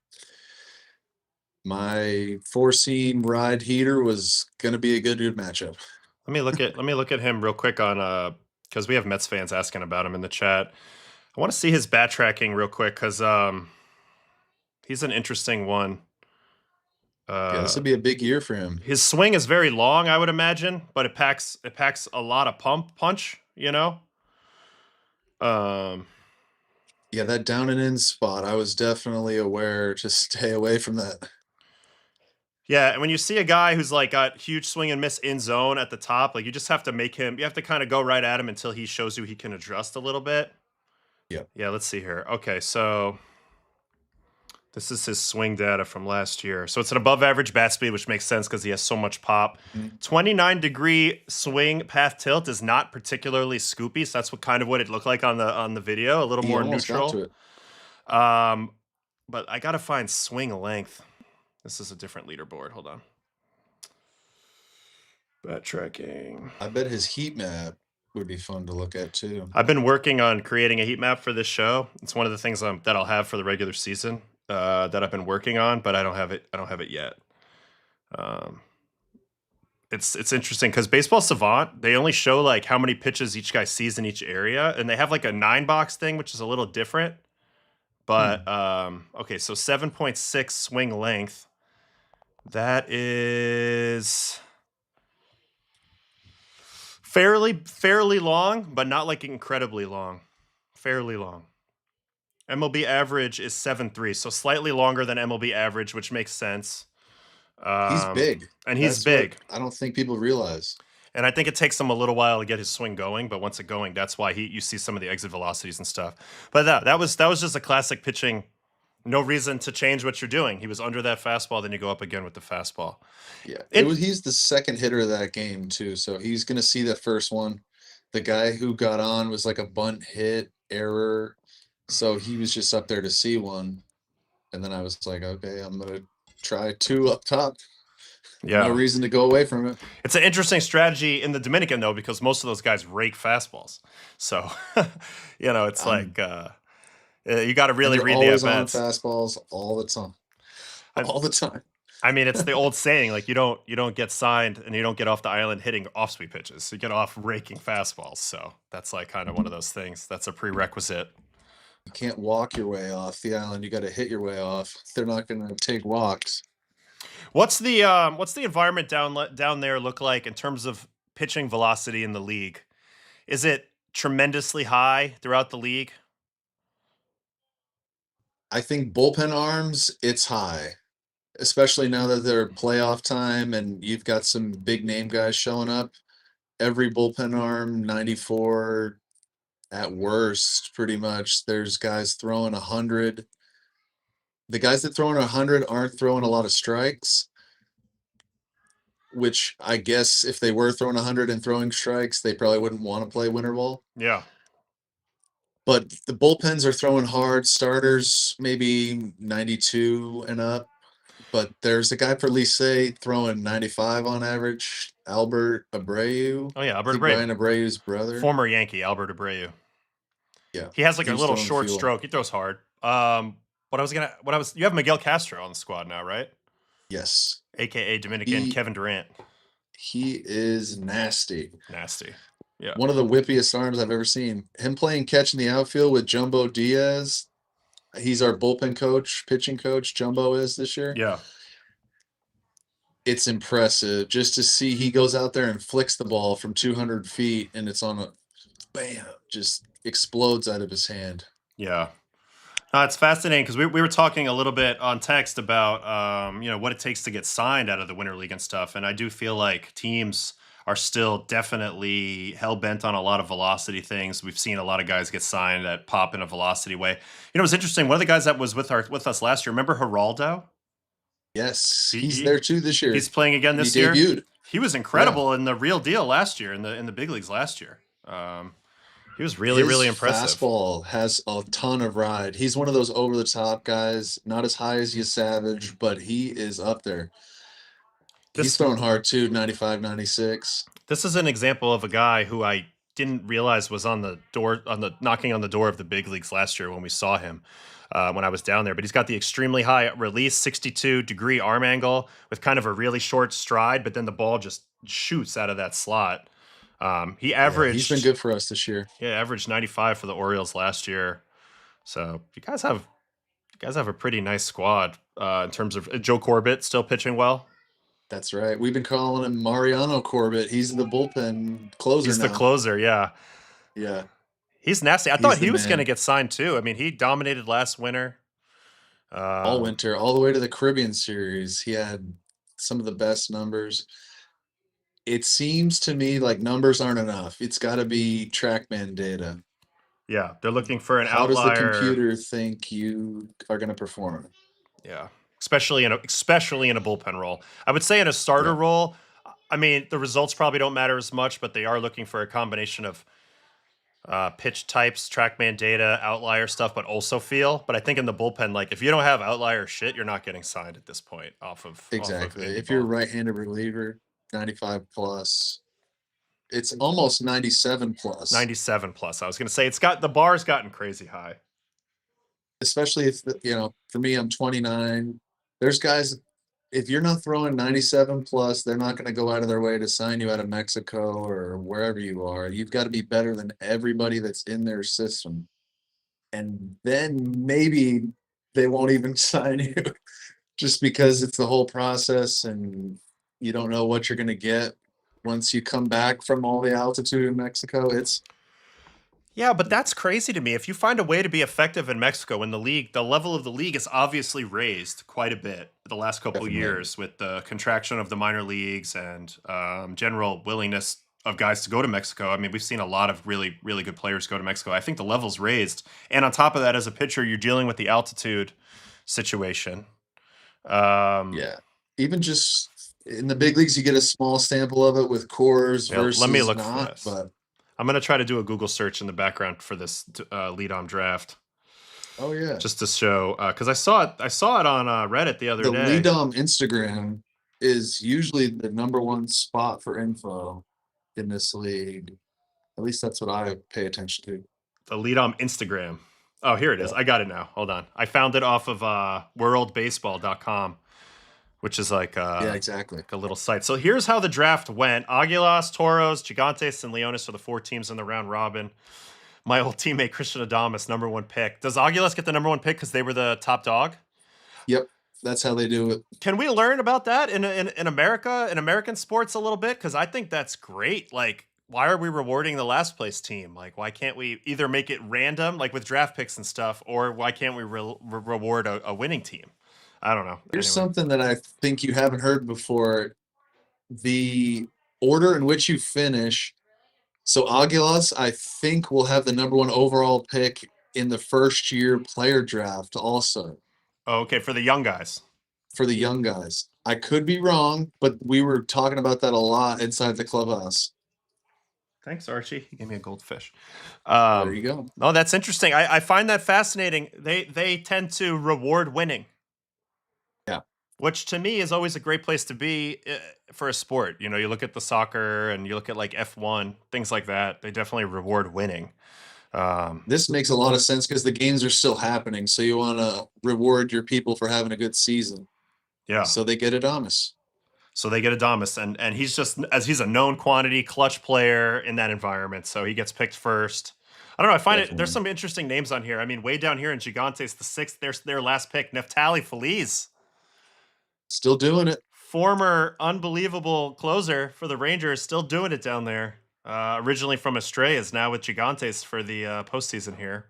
my 4-seam ride heater was gonna be a good matchup. Let me look at him real quick on because we have Mets fans asking about him in the chat. I want to see his bat tracking real quick because he's an interesting one. Yeah, this would be a big year for him. His swing is very long, I would imagine, but it packs a lot of punch, you know? Yeah, that down and in spot, I was definitely aware to stay away from that. Yeah, and when you see a guy who's like got huge swing and miss in zone at the top, like you just have to you have to kind of go right at him until he shows you he can adjust a little bit. Yep. Yeah, let's see here. Okay, so this is his swing data from last year. So it's an above average bat speed, which makes sense because he has so much pop. 29-degree swing path tilt is not particularly scoopy, so that's what it looked like on the video, a little more neutral. To it. But I gotta find swing length. This is a different leaderboard. Hold on. Bat tracking. I bet his heat map would be fun to look at too. I've been working on creating a heat map for this show. It's one of the things that I'll have for the regular season that I've been working on, but I don't have it yet. It's interesting because Baseball Savant, they only show like how many pitches each guy sees in each area, and they have like a 9-box thing, which is a little different. But okay, so 7.6 swing length. That is fairly long, but not like incredibly long. Fairly long. MLB average is 7.3, so slightly longer than MLB average, which makes sense. He's big. And he's big. I don't think people realize. And I think it takes him a little while to get his swing going, but once it's going, that's why you see some of the exit velocities and stuff. But that was just a classic pitching. No reason to change what you're doing. He was under that fastball, then you go up again with the fastball. Yeah, he's the second hitter of that game too, so he's gonna see the first one. The guy who got on was like a bunt hit error, so he was just up there to see one, and then I was like, okay, I'm gonna try 2 up top. Yeah, no reason to go away from it. It's an interesting strategy in the Dominican though, because most of those guys rake fastballs. So, it's like you got to really read the at-bats. Fastballs all the time. All the time. I mean, it's the old saying, like you don't get signed and you don't get off the island hitting off-speed pitches. You get off raking fastballs. So that's like kind of one of those things. That's a prerequisite. You can't walk your way off the island. You got to hit your way off. They're not going to take walks. What's the environment down there look like in terms of pitching velocity in the league? Is it tremendously high throughout the league? I think bullpen arms, it's high, especially now that they're playoff time and you've got some big name guys showing up. Every bullpen arm, 94 at worst, pretty much. There's guys throwing 100. The guys that throw in 100 aren't throwing a lot of strikes. which I guess if they were throwing 100 and throwing strikes, they probably wouldn't want to play winter ball. Yeah. But the bullpens are throwing hard. Starters maybe 92 and up. But there's a guy for Licey throwing 95 on average. Albert Abreu. Oh, yeah, I Albert think Abreu. Brian Abreu's brother. Former Yankee, Albert Abreu. Yeah. He has like a He's little throwing short fuel. stroke. He throws hard. You have Miguel Castro on the squad now, right? Yes. AKA Dominican Kevin Durant. He is nasty. Nasty. Yeah. One of the whippiest arms I've ever seen. Him playing catch in the outfield with Jumbo Diaz. He's our bullpen coach, pitching coach. Jumbo is this year. Yeah. It's impressive just to see he goes out there and flicks the ball from 200 feet and it's on a bam, just explodes out of his hand. Yeah. No, it's fascinating because we were talking a little bit on text about what it takes to get signed out of the Winter League and stuff. And I do feel like teams are still definitely hell-bent on a lot of velocity things. We've seen a lot of guys get signed that pop in a velocity way. It was interesting. One of the guys that was with us last year, remember Geraldo? Yes, he's there too this year. He's playing again this he year. Debuted. He was incredible in the real deal last year in the big leagues last year. He was really impressive. Fastball has a ton of ride. He's one of those over the top guys, not as high as you Savage, but he is up there. He's throwing hard too, 95, 96. This is an example of a guy who I didn't realize was knocking on the door of the big leagues last year when we saw him. When I was down there, but he's got the extremely high release, 62-degree arm angle with kind of a really short stride, but then the ball just shoots out of that slot. He averaged. He's been good for us this year. Yeah, averaged 95 for the Orioles last year. So you guys have a pretty nice squad in terms of Joe Corbett still pitching well. That's right. We've been calling him Mariano Corbett. He's the bullpen closer. He's now. the closer. Yeah. Yeah. He's nasty. I thought he was going to get signed too. I mean, he dominated last winter. All winter, all the way to the Caribbean Series. He had some of the best numbers. It seems to me like numbers aren't enough. It's got to be TrackMan data. Yeah, they're looking for an How outlier. How does the computer think you are going to perform? Yeah, especially in a bullpen role. I would say in a starter role, I mean, the results probably don't matter as much, but they are looking for a combination of pitch types, TrackMan data, outlier stuff, but also feel. But I think in the bullpen, like if you don't have outlier shit, you're not getting signed at this point off of exactly. Off of if you're a right-handed reliever, 95 plus. It's almost 97 plus. 97 plus. I was going to say the bar's gotten crazy high. Especially if for me, I'm 29. There's guys. If you're not throwing 97 plus, they're not going to go out of their way to sign you out of Mexico or wherever you are. You've got to be better than everybody that's in their system. And then maybe they won't even sign you just because it's the whole process and you don't know what you're going to get once you come back from all the altitude in Mexico. Yeah, but that's crazy to me. If you find a way to be effective in Mexico in the league, the level of the league is obviously raised quite a bit the last couple of years with the contraction of the minor leagues and general willingness of guys to go to Mexico. I mean, we've seen a lot of really, really good players go to Mexico. I think the level's raised. And on top of that, as a pitcher, you're dealing with the altitude situation. Yeah. Even just in the big leagues, you get a small sample of it with Coors versus let me look not, for this. But I'm going to try to do a Google search in the background for this lead-on draft. Oh yeah, just to show because I saw it on Reddit the other day. The lead-on Instagram is usually the number one spot for info in this league. At least that's what I pay attention to. The lead-on Instagram. Oh, here it is. I got it now. Hold on. I found it off of worldbaseball.com. Which is like exactly. Like a little site. So here's how the draft went. Aguilas, Toros, Gigantes, and Leones are the 4 teams in the round robin. My old teammate, Christian Adames, number 1 pick. Does Aguilas get the number 1 pick because they were the top dog? Yep. That's how they do it. Can we learn about that in America, in American sports a little bit? Because I think that's great. Like, why are we rewarding the last place team? Like, why can't we either make it random, like with draft picks and stuff, or why can't we reward a winning team? I don't know. Here's something that I think you haven't heard before. The order in which you finish. So Aguilas, I think, will have the number 1 overall pick in the first year player draft also. Oh, okay. For the young guys. For the young guys. I could be wrong, but we were talking about that a lot inside the clubhouse. Thanks, Archie. He gave me a goldfish. There you go. No, that's interesting. I find that fascinating. They tend to reward winning. Yeah. Which to me is always a great place to be for a sport. You know, you look at the soccer and you look at like F1, things like that. They definitely reward winning. This makes a lot of sense because the games are still happening. So you want to reward your people for having a good season. Yeah. So they get Adamas. So they get Adamas, and he's just as he's a known quantity clutch player in that environment, so he gets picked first. I don't know. I find it. There's some interesting names on here. I mean, way down here in Gigantes, the sixth, their last pick, Neftali Feliz, Still doing it. former unbelievable closer for the Rangers, still doing it down there. Originally from Estrellas, now with Gigantes for the postseason here.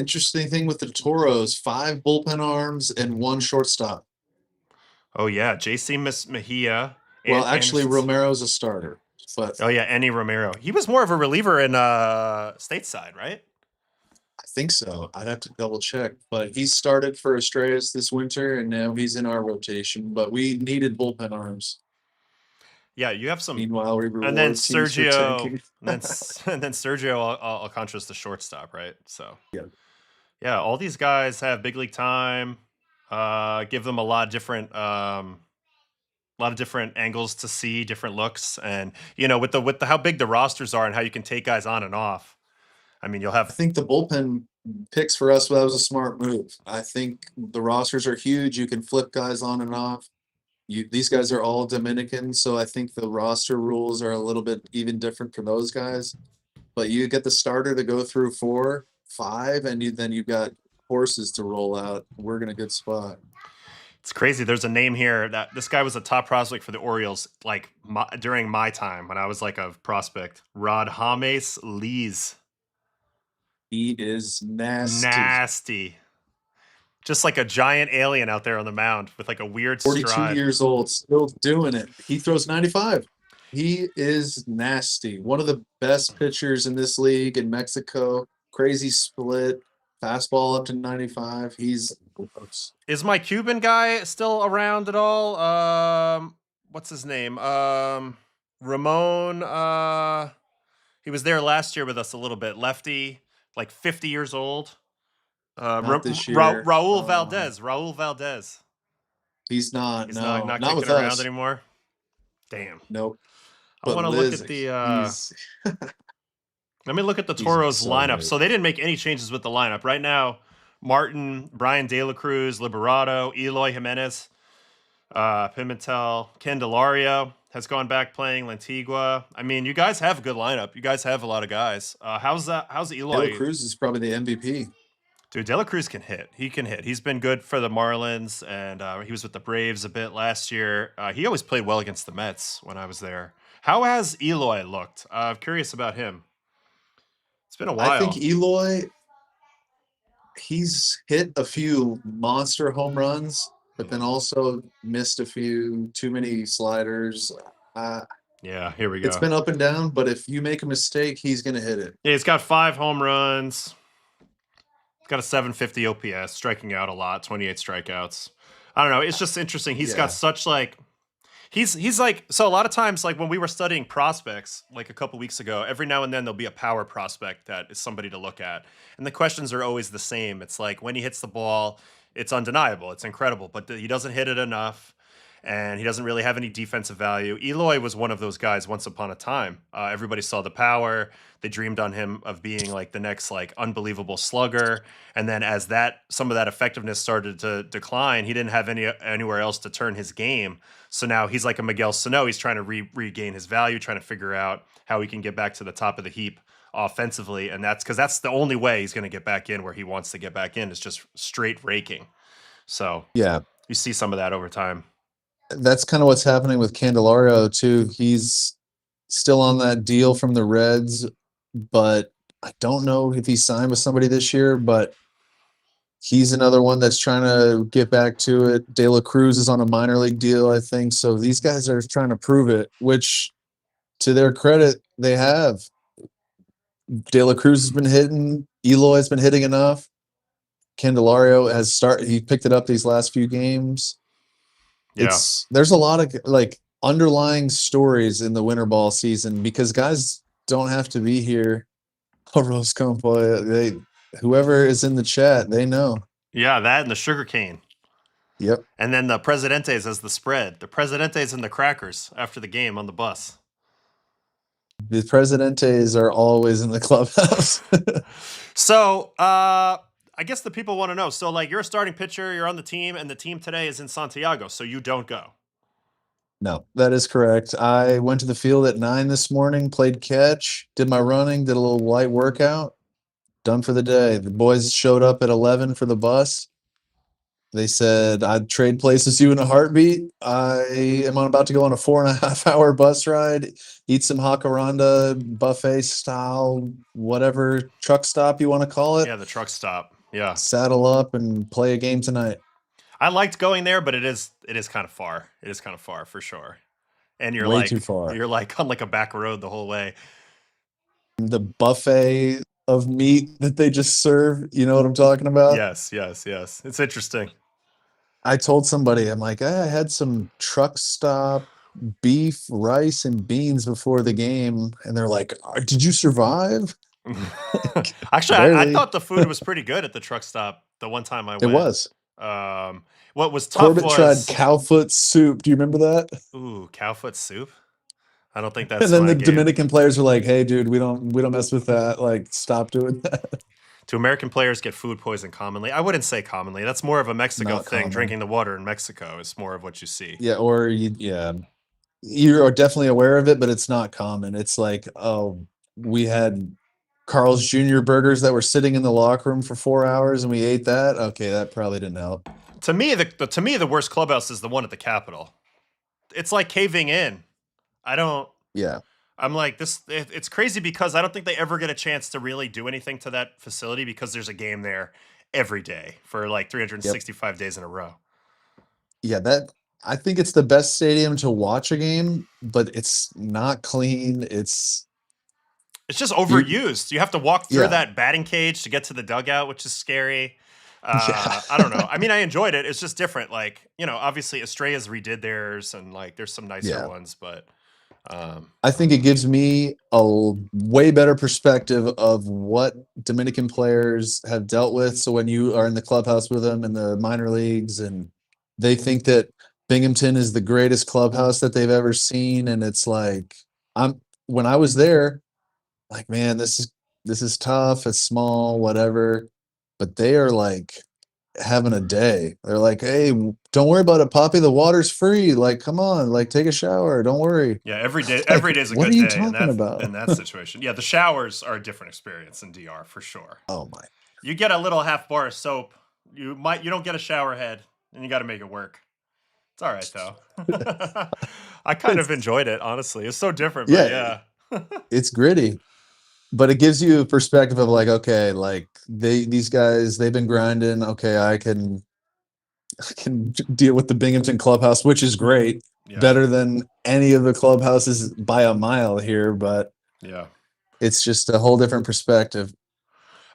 Interesting thing with the Toros: 5 bullpen arms and 1 shortstop. Oh yeah, JC Mejia. Well, actually, Anderson's- Romero's a starter, but Oh yeah, Enny Romero. He was more of a reliever in stateside, right? I think so. I'd have to double check. But he started for Estrellas this winter, and now he's in our rotation. But we needed bullpen arms. Yeah, you have some. Meanwhile, we reward And then teams for Sergio, tanking. and then Sergio Alcantara's the shortstop, right? So Yeah. yeah, all these guys have big league time. Give them a lot of different angles to see, different looks, and you know, with the how big the rosters are and how you can take guys on and off. I mean, you'll I have think the bullpen picks for us, that was a smart move. I think the rosters are huge. You can flip guys on and off. These guys are all Dominican, so I think the roster rules are a little bit even different for those guys. But you get the starter to go through 4, 5, and then you've got horses to roll out. We're in a good spot. It's crazy. There's a name here that this guy was a top prospect for the Orioles, like during my time when I was like a prospect. Rod James Lees. He is nasty. Nasty. Just like a giant alien out there on the mound with like a weird 42 stride. years old, still doing it. He throws 95. He is nasty. One of the best pitchers in this league in Mexico. Crazy split, fastball up to 95. He's gross. Is my Cuban guy still around at all? What's his name? Ramon. He was there last year with us a little bit. Lefty, like 50 years old. Not this year. Raul Valdez. Raul Valdez. He's not. He's no, not not kicking with around us anymore. Damn. Nope. I want to look at the. Let me look at the Toros so lineup. good. So they didn't make any changes with the lineup right now. Martin, Brian De La Cruz, Liberato, Eloy Jimenez, Pimentel, Candelario has gone back playing Lantigua. I mean, you guys have a good lineup. You guys have a lot of guys. How's Eloy? De La Cruz is probably the MVP. Dude, De La Cruz can hit. He can hit. He's been good for the Marlins, and he was with the Braves a bit last year. He always played well against the Mets when I was there. How has Eloy looked? I'm curious about him. It's been a while. I think Eloy, he's hit a few monster home runs, but then also missed a few too many sliders. Yeah, here we go. It's been up and down, but if you make a mistake, he's going to hit it. Yeah, he's got 5 home runs. He's got a 750 OPS, striking out a lot, 28 strikeouts. I don't know. It's just interesting. He's got such like he's like, so a lot of times, like when we were studying prospects like a couple weeks ago, every now and then there'll be a power prospect that is somebody to look at. And the questions are always the same. It's like when he hits the ball, it's undeniable. It's incredible, but he doesn't hit it enough. And he doesn't really have any defensive value. Eloy was one of those guys once upon a time. Everybody saw the power. They dreamed on him of being like the next like unbelievable slugger. And then as some of that effectiveness started to decline, he didn't have anywhere else to turn his game. So now he's like a Miguel Sano. He's trying to regain his value, trying to figure out how he can get back to the top of the heap offensively. And that's because that's the only way he's going to get back in where he wants to get back in is just straight raking. So yeah, you see some of that over time. That's kind of what's happening with Candelario too. He's still on that deal from the Reds, but I don't know if he signed with somebody this year, but he's another one that's trying to get back to it. De La Cruz is on a minor league deal, I think. So these guys are trying to prove it, which to their credit, they have. De La Cruz has been hitting. Eloy's been hitting enough. Candelario he picked it up these last few games. Yeah. There's a lot of like underlying stories in the winter ball season because guys don't have to be here. Oh, Rose Compo, whoever is in the chat, they know. Yeah, that and the sugar cane. Yep. And then the Presidentes as the spread. The Presidentes and the crackers after the game on the bus. The Presidentes are always in the clubhouse. So, I guess the people want to know. So, like, you're a starting pitcher, you're on the team, and the team today is in Santiago, so you don't go. No, that is correct. I went to the field at 9 this morning, played catch, did my running, did a little light workout, done for the day. The boys showed up at 11 for the bus. They said, I'd trade places with you in a heartbeat. I am about to go on a 4.5 hour bus ride, eat some Hakaranda buffet style, whatever truck stop you want to call it. Yeah, the truck stop. Yeah. Saddle up and play a game tonight. I liked going there, but it is kind of far. It is kind of far for sure. And you're Way like too far. You're like on like a back road the whole way. The buffet of meat that they just serve, you know what I'm talking about? Yes. It's interesting. I told somebody, I'm like, I had some truck stop beef, rice, and beans before the game. And they're like, did you survive? Actually, I Barely. thought the food was pretty good at the truck stop the one time I went. It was. What was tough Corbett was tried cowfoot soup. Do you remember that? ooh, cowfoot soup. I don't think that's And then my the game. Dominican players were like, hey, dude, we don't mess with that. Like, stop doing that. Do American players get food poison commonly? I wouldn't say commonly. That's more of a Mexico Not thing. common. Drinking the water in Mexico is more of what you see. Yeah, or you are definitely aware of it, but it's not common. It's like, oh, we had Carl's Jr. burgers that were sitting in the locker room for 4 hours and we ate that. Okay, that probably didn't help. To me, the worst clubhouse is the one at the Capitol. It's like caving in. Yeah. I'm like this. It's crazy because I don't think they ever get a chance to really do anything to that facility because there's a game there every day for like 365 days in a row. Yeah, I think it's the best stadium to watch a game, but it's not clean. It's just overused. You have to walk through Yeah. that batting cage to get to the dugout, which is scary. Yeah. I don't know. I mean, I enjoyed it. It's just different. Like, obviously Estrella's redid theirs and like there's some nicer ones, but I think it gives me a way better perspective of what Dominican players have dealt with. So when you are in the clubhouse with them in the minor leagues and they think that Binghamton is the greatest clubhouse that they've ever seen, and it's like when I was there, like, man, this is tough, it's small, whatever. But they are like having a day. They're like, hey, don't worry about it, Poppy. The water's free. Like, come on, like take a shower. Don't worry. yeah, every day Like, day's a what good are you day talking about? in that situation. Yeah, the showers are a different experience in DR for sure. Oh my. You get a little half bar of soap. You don't get a shower head, and you got to make it work. It's all right though. I kind of enjoyed it, honestly. It's so different, but yeah. It's gritty. But it gives you a perspective of like, okay, like these guys, they've been grinding. Okay, I can deal with the Binghamton clubhouse, which is great. Yeah. Better than any of the clubhouses by a mile here, but yeah, it's just a whole different perspective.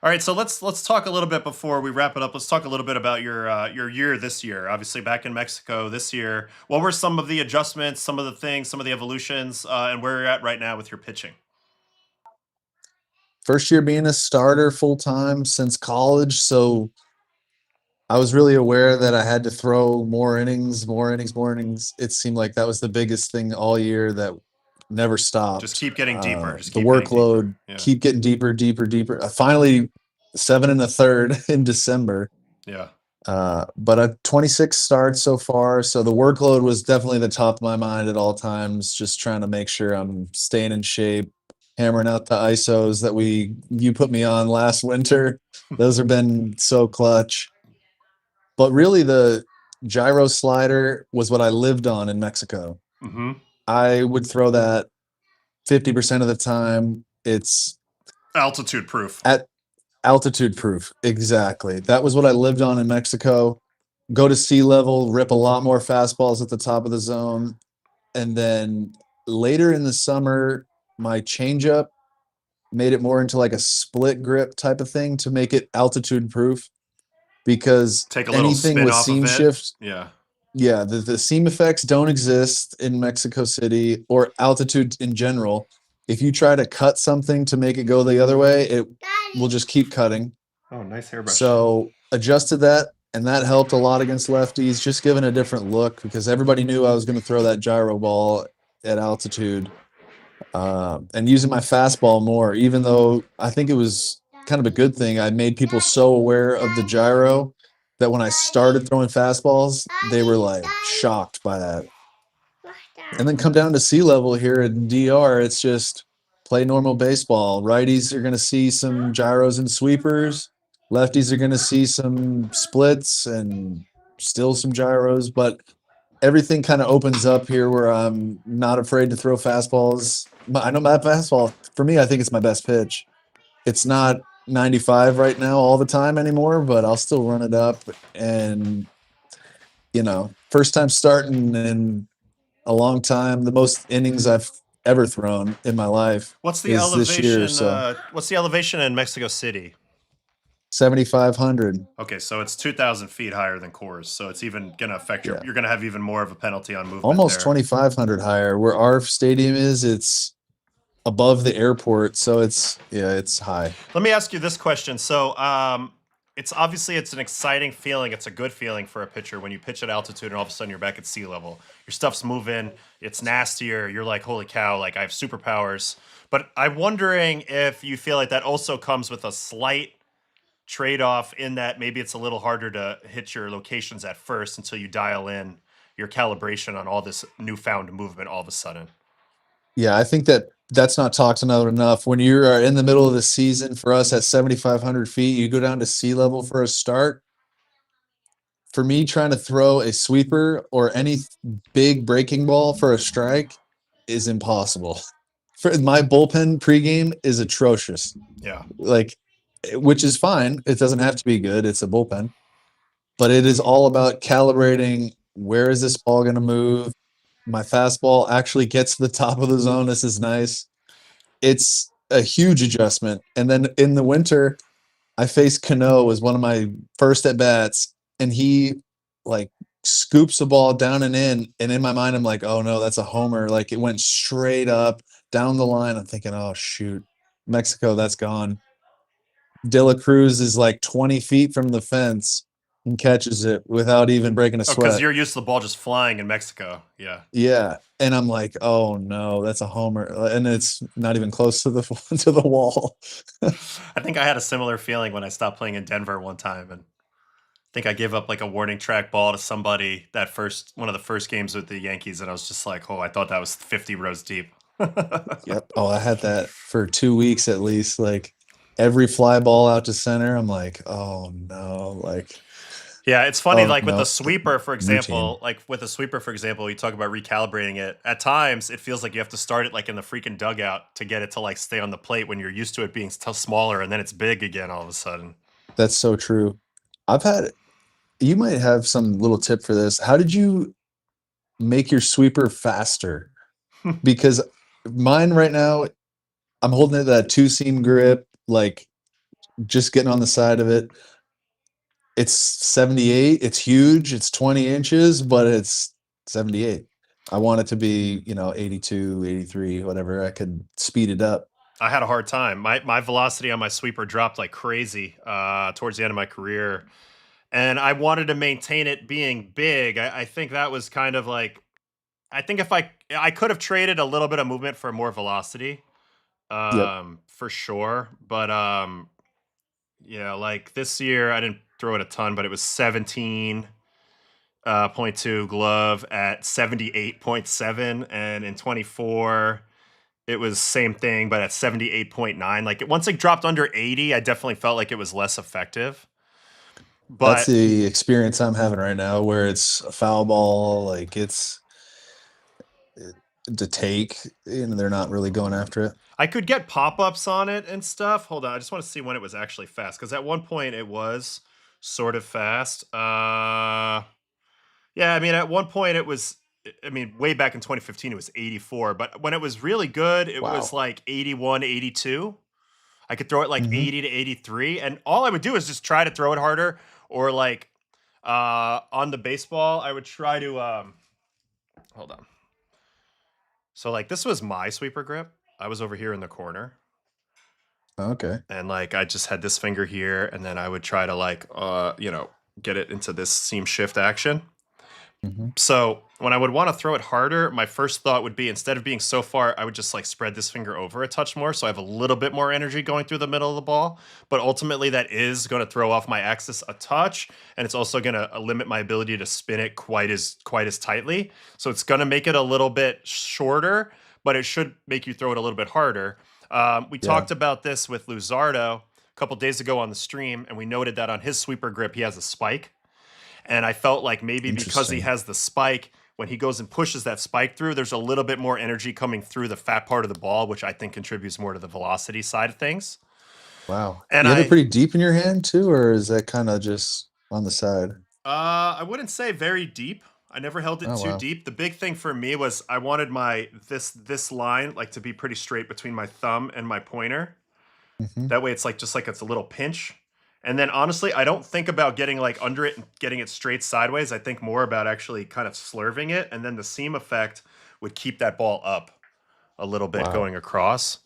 All right, so let's talk a little bit before we wrap it up. Let's talk a little bit about your year this year. Obviously, back in Mexico this year. What were some of the adjustments, some of the things, some of the evolutions, and where you're at right now with your pitching? First year being a starter full time since college, so I was really aware that I had to throw more innings. It seemed like that was the biggest thing all year that never stopped. Just keep getting deeper. The workload, keep getting deeper. Finally, 7 1/3 in December. Yeah. But a 26 starts so far. So the workload was definitely the top of my mind at all times, just trying to make sure I'm staying in shape, hammering out the ISOs that you put me on last winter. Those have been so clutch. But really the gyro slider was what I lived on in Mexico. Mm-hmm. I would throw that 50% of the time. It's altitude proof. Altitude proof. Exactly. That was what I lived on in Mexico. Go to sea level, rip a lot more fastballs at the top of the zone. And then later in the summer, my changeup made it more into like a split grip type of thing to make it altitude proof. Because take a little anything spin with off seam of it. shift, Yeah. Yeah, the seam effects don't exist in Mexico City or altitude in general. If you try to cut something to make it go the other way, it will just keep cutting. Oh, nice hairbrush. So adjusted that, and that helped a lot against lefties, just giving a different look because everybody knew I was going to throw that gyro ball at altitude, and using my fastball more, even though I think it was kind of a good thing. I made people so aware of the gyro that when I started throwing fastballs, they were like shocked by that. And then come down to sea level here in DR, it's just play normal baseball. Righties are going to see some gyros and sweepers. Lefties are going to see some splits and still some gyros, but everything kind of opens up here where I'm not afraid to throw fastballs. I know my fastball, for me, I think it's my best pitch. It's not 95 right now all the time anymore, but I'll still run it up. And, first time starting in a long time, the most innings I've ever thrown in my life What's the is this year. elevation? So What's the elevation in Mexico City? 7,500. Okay, so it's 2,000 feet higher than Coors, so it's even going to affect Yeah. you're going to have even more of a penalty on movement Almost there. 2,500 higher. Where our stadium is, it's above the airport, so it's high. Let me ask you this question. So, it's an exciting feeling. It's a good feeling for a pitcher when you pitch at altitude and all of a sudden you're back at sea level. Your stuff's moving. It's nastier. You're like, holy cow! Like I have superpowers. But I'm wondering if you feel like that also comes with a slight trade-off in that maybe it's a little harder to hit your locations at first until you dial in your calibration on all this newfound movement all of a sudden. Yeah, I think that's not talked about enough. When you're in the middle of the season, for us at 7,500 feet, you go down to sea level for a start. For me, trying to throw a sweeper or any big breaking ball for a strike is impossible. For my bullpen pregame is atrocious. Yeah. Like, which is fine. It doesn't have to be good. It's a bullpen, but it is all about calibrating. Where is this ball going to move? My fastball actually gets to the top of the zone. This is nice. It's a huge adjustment. And then in the winter, I faced Cano as one of my first at bats, and he like scoops the ball down and in my mind, I'm like, oh no, that's a homer. Like it went straight up down the line. I'm thinking, oh shoot, Mexico, that's gone. De La Cruz is like 20 feet from the fence and catches it without even breaking a Oh, because sweat. you're used to the ball just flying in Mexico. Yeah. Yeah. And I'm like, oh no, that's a homer. And it's not even close to the to the wall. I think I had a similar feeling when I stopped playing in Denver one time, and I think I gave up like a warning track ball to somebody that one of the first games with the Yankees, and I was just like, oh, I thought that was 50 rows deep. Yep. Oh, I had that for 2 weeks at least. Like every fly ball out to center, I'm like, oh no, like Yeah, it's funny. oh Like with no, the sweeper, for routine. example, you talk about recalibrating it. At times, it feels like you have to start it like in the freaking dugout to get it to like stay on the plate when you're used to it being smaller, and then it's big again all of a sudden. That's so true. I've had you might have some little tip for this. How did you make your sweeper faster? Because mine right now, I'm holding it that two seam grip, like just getting on the side of it. It's 78. It's huge. It's 20 inches, but it's 78. I want it to be, 82, 83, whatever. I could speed it up. I had a hard time. My velocity on my sweeper dropped like crazy towards the end of my career, and I wanted to maintain it being big. I think that was kind of like I think if I could have traded a little bit of movement for more velocity, Yep. for sure. But yeah, like this year I didn't throw it a ton, but it was 17.2 glove at 78.7, and in 24 it was same thing, but at 78.9. Like once it dropped under 80, I definitely felt like it was less effective. That's But the experience I'm having right now where it's a foul ball, like it's to take, and they're not really going after it. I could get pop-ups on it and stuff. Hold on, I just want to see when it was actually fast, because at one point it was sort of fast. Yeah, I mean, at one point it was. I mean, way back in 2015, it was 84. But when it was really good, it was Wow. like 81, 82. I could throw it like Hmm. 80 to 83, and all I would do is just try to throw it harder, or like On the baseball, I would try to hold on. So like this was my sweeper grip. I was over here in the corner. Okay. And like I just had this finger here, and then I would try to like get it into this seam shift action. Hmm. So when I would want to throw it harder, my first thought would be instead of being so far, I would just like spread this finger over a touch more, so I have a little bit more energy going through the middle of the ball. But ultimately, that is going to throw off my axis a touch, and it's also going to limit my ability to spin it quite as tightly. So it's going to make it a little bit shorter, but it should make you throw it a little bit harder. We Yeah. talked about this with Luzardo a couple days ago on the stream, and we noted that on his sweeper grip, he has a spike. And I felt like maybe because he Interesting. has the spike, when he goes and pushes that spike through, there's a little bit more energy coming through the fat part of the ball, which I think contributes more to the velocity side of things. Wow. And You have it I, pretty deep in your hand too, or is that kind of just on the side? I wouldn't say very deep. I never held it Oh too wow. deep. The big thing for me was I wanted my this line like to be pretty straight between my thumb and my pointer. Hmm. That way it's like just like it's a little pinch. And then honestly, I don't think about getting like under it and getting it straight sideways. I think more about actually kind of slurving it. And then the seam effect would keep that ball up a little bit Wow. going across.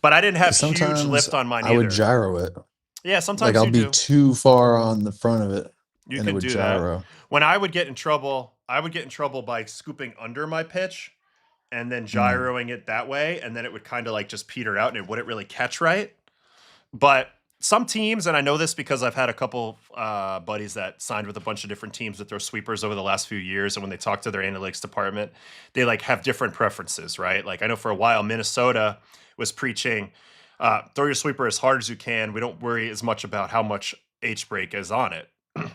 But I didn't have Because huge sometimes lift on mine I would either. gyro it. Yeah, Like sometimes I'll you be do. too far on the front of it You and it can would do that. gyro. When I would get in trouble, I would get in trouble by scooping under my pitch and then Mm, gyroing it that way. And then it would kind of like just peter out and it wouldn't really catch right. But some teams, and I know this because I've had a couple buddies that signed with a bunch of different teams that throw sweepers over the last few years, and when they talk to their analytics department, they like have different preferences, right? Like I know for a while Minnesota was preaching, throw your sweeper as hard as you can. We don't worry as much about how much H break is on it.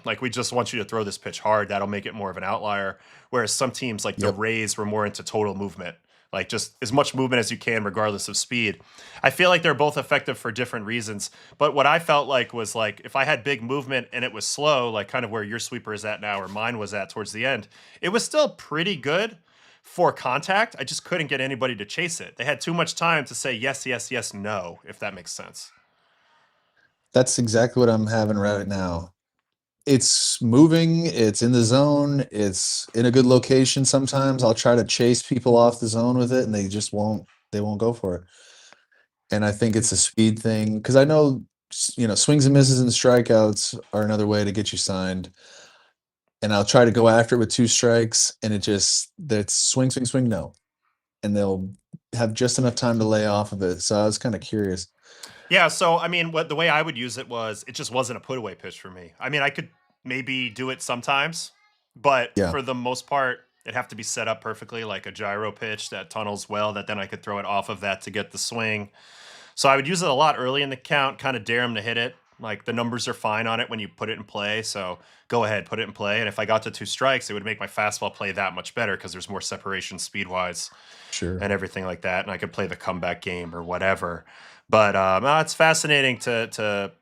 Like we just want you to throw this pitch hard. That'll make it more of an outlier. Whereas some teams like the yep. Rays were more into total movement, like just as much movement as you can, regardless of speed. I feel like they're both effective for different reasons. But what I felt like was like if I had big movement and it was slow, like kind of where your sweeper is at now or mine was at towards the end, it was still pretty good for contact. I just couldn't get anybody to chase it. They had too much time to say yes, yes, yes, no, if that makes sense. That's exactly what I'm having right now. It's moving, it's in the zone, it's in a good location sometimes. I'll try to chase people off the zone with it and they won't go for it. And I think it's a speed thing because I know swings and misses and strikeouts are another way to get you signed. And I'll try to go after it with two strikes, and that's swing, swing, swing, no. And they'll have just enough time to lay off of it. So I was kind of curious. Yeah, so I mean, what the way I would use it was it just wasn't a put away pitch for me. I mean, I could maybe do it sometimes, but Yeah, for the most part, it'd have to be set up perfectly, like a gyro pitch that tunnels well. That then I could throw it off of that to get the swing. So I would use it a lot early in the count, kind of dare him to hit it. Like the numbers are fine on it when you put it in play. So go ahead, put it in play. And if I got to two strikes, it would make my fastball play that much better because there's more separation speed wise sure. and everything like that. And I could play the comeback game or whatever. But it's fascinating to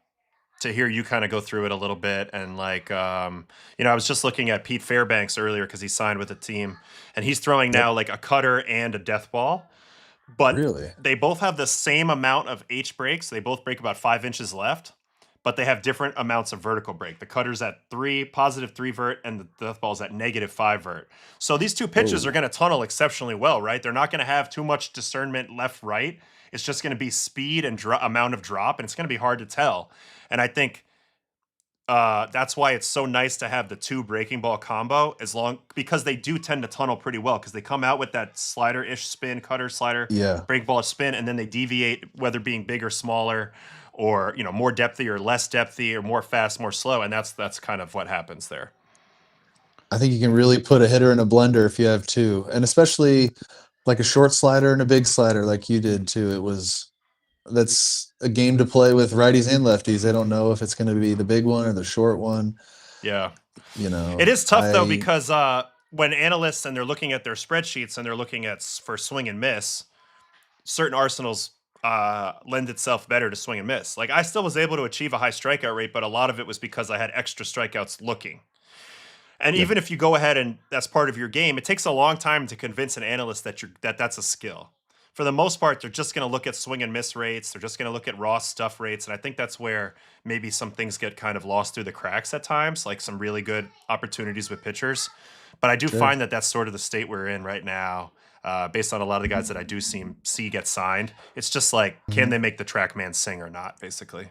hear you kind of go through it a little bit. And like, I was just looking at Pete Fairbanks earlier because he signed with a team and he's throwing Yep. now like a cutter and a death ball, but Really? they both have the same amount of H breaks. They both break about 5 inches left, but they have different amounts of vertical break. The cutter's at +3 vert, and the death ball's at -5 vert. So these two pitches are Whoa. going to tunnel exceptionally well, right? They're not going to have too much discernment left, right. It's just going to be speed and amount of drop, and it's going to be hard to tell. And I think that's why it's so nice to have the two breaking ball combo because they do tend to tunnel pretty well because they come out with that slider-ish spin, cutter slider, Yeah. break ball spin, and then they deviate whether being big or smaller or more depthy or less depthy or more fast, more slow. And that's kind of what happens there. I think you can really put a hitter in a blender if you have two. And especially like a short slider and a big slider like you did too. That's a game to play with righties and lefties. They don't know if it's going to be the big one or the short one. Yeah. You It know, is tough though because when analysts and they're looking at their spreadsheets and they're looking at for swing and miss, certain arsenals lend itself better to swing and miss. Like I still was able to achieve a high strikeout rate, but a lot of it was because I had extra strikeouts looking. And yep. even if you go ahead and that's part of your game, it takes a long time to convince an analyst that that's a skill. for the most part, they're just going to look at swing and miss rates. They're just going to look at raw stuff rates. And I think that's where maybe some things get kind of lost through the cracks at times, like some really good opportunities with pitchers. But I do Sure. find that that's sort of the state we're in right now, based on a lot of the guys that I do see get signed. It's just like, can they make the track man sing or not, basically?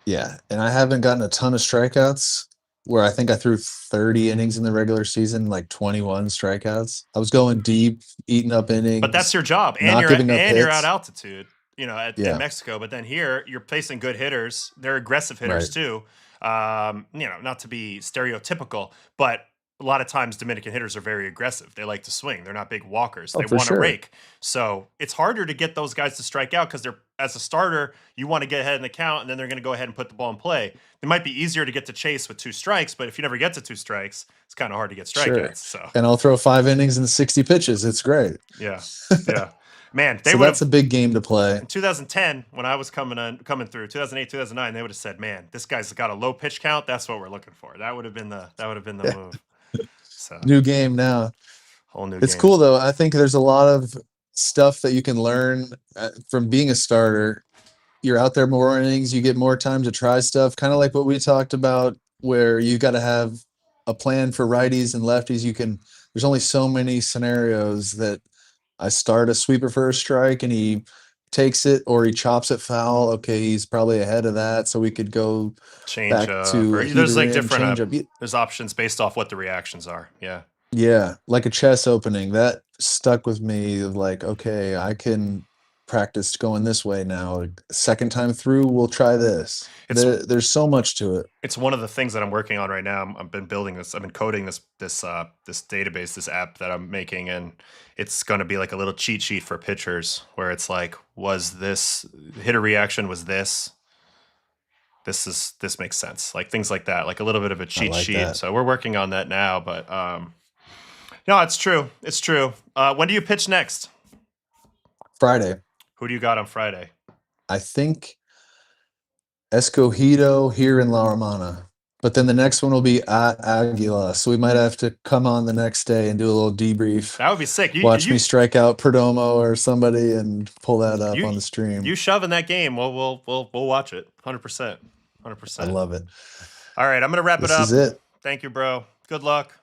Yeah, and I haven't gotten a ton of strikeouts where I think I threw 30 innings in the regular season, like 21 strikeouts. I was going deep, eating up innings. But that's your job, and not giving up you're at hits. altitude, in Yeah. Mexico. But then here, you're facing good hitters. They're aggressive hitters Right. too. Not to be stereotypical, but a lot of times Dominican hitters are very aggressive. They like to swing. They're not big walkers. Oh, They for want to sure. rake. So it's harder to get those guys to strike out because they're, as a starter, you want to get ahead in the count, and then they're going to go ahead and put the ball in play. It might be easier to get to chase with 2 strikes, but if you never get to 2 strikes, it's kind of hard to get strikeouts. Sure. So And I'll throw 5 innings and 60 pitches. It's great. yeah, yeah, man. They So would that's have a big game to play. in 2010 when I was coming through 2008, 2009. They would have said, "Man, this guy's got a low pitch count. That's what we're looking for." That would have been the Yeah. move. So New game now. whole new It's game. cool though. I think there's a lot of stuff that you can learn from being a starter. You're out there more innings, you get more time to try stuff, kind of like what we talked about, where you got to have a plan for righties and lefties. There's only so many scenarios that I start a sweeper for a strike and he takes it or he chops it foul. Okay, he's probably ahead of that, so we could go Change back to a there's like heater in, different change up. there's options based off what the reactions are. Yeah. Yeah, like a chess opening. That stuck with me of like, okay, I can practice going this way now. Second time through, we'll try this. There's so much to it. It's one of the things that I'm working on right now. I've been building this. I've been coding this database, this app that I'm making, and it's going to be like a little cheat sheet for pitchers, where it's like, was this hitter reaction? Was this? This makes sense. Like things like that, like a little bit of a cheat like sheet. that. So we're working on that now. But no, it's true. It's true. When do you pitch next? Friday. Who do you got on Friday? I think Escogido here in La Romana. But then the next one will be at Aguila. So we might have to come on the next day and do a little debrief. That would be sick. Watch me strike out Perdomo or somebody and pull that up on the stream. You shove in that game. We'll watch it. 100%. 100%. I love it. All right, I'm going to wrap it up. This is it. Thank you, bro. Good luck.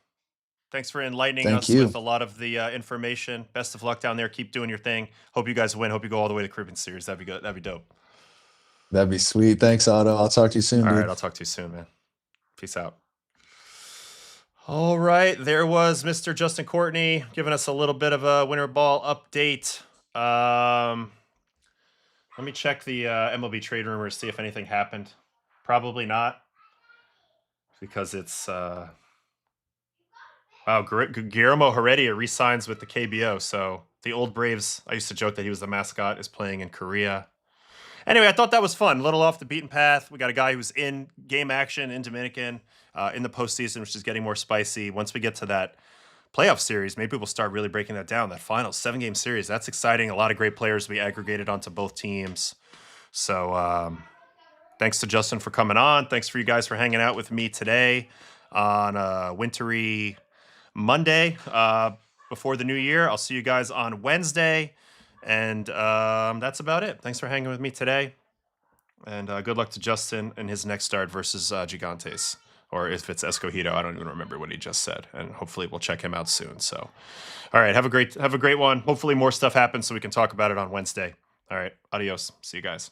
Thanks for enlightening Thank us you. with a lot of the information. Best of luck down there. Keep doing your thing. Hope you guys win. Hope you go all the way to Caribbean Series. That'd be good. That'd be dope. That'd be sweet. Thanks, Otto. I'll talk to you soon, All dude. right, I'll talk to you soon, man. Peace out. All right, there was Mr. Justin Courtney giving us a little bit of a winter ball update. Let me check the MLB trade rumors, see if anything happened. Probably not, because it's wow. Guillermo Heredia re-signs with the KBO. So the old Braves, I used to joke that he was the mascot, is playing in Korea. Anyway, I thought that was fun. A little off the beaten path. We got a guy who's in game action in Dominican in the postseason, which is getting more spicy. Once we get to that playoff series, maybe we'll start really breaking that down. That final 7-game series, that's exciting. A lot of great players to be aggregated onto both teams. So thanks to Justin for coming on. Thanks for you guys for hanging out with me today on a wintry Monday before the new year. I'll see you guys on Wednesday. And that's about it. Thanks for hanging with me today. And good luck to Justin in his next start versus Gigantes. Or if it's Escogido, I don't even remember what he just said. And hopefully we'll check him out soon. So, all right, have a great one. Hopefully more stuff happens so we can talk about it on Wednesday. All right, adios. See you guys.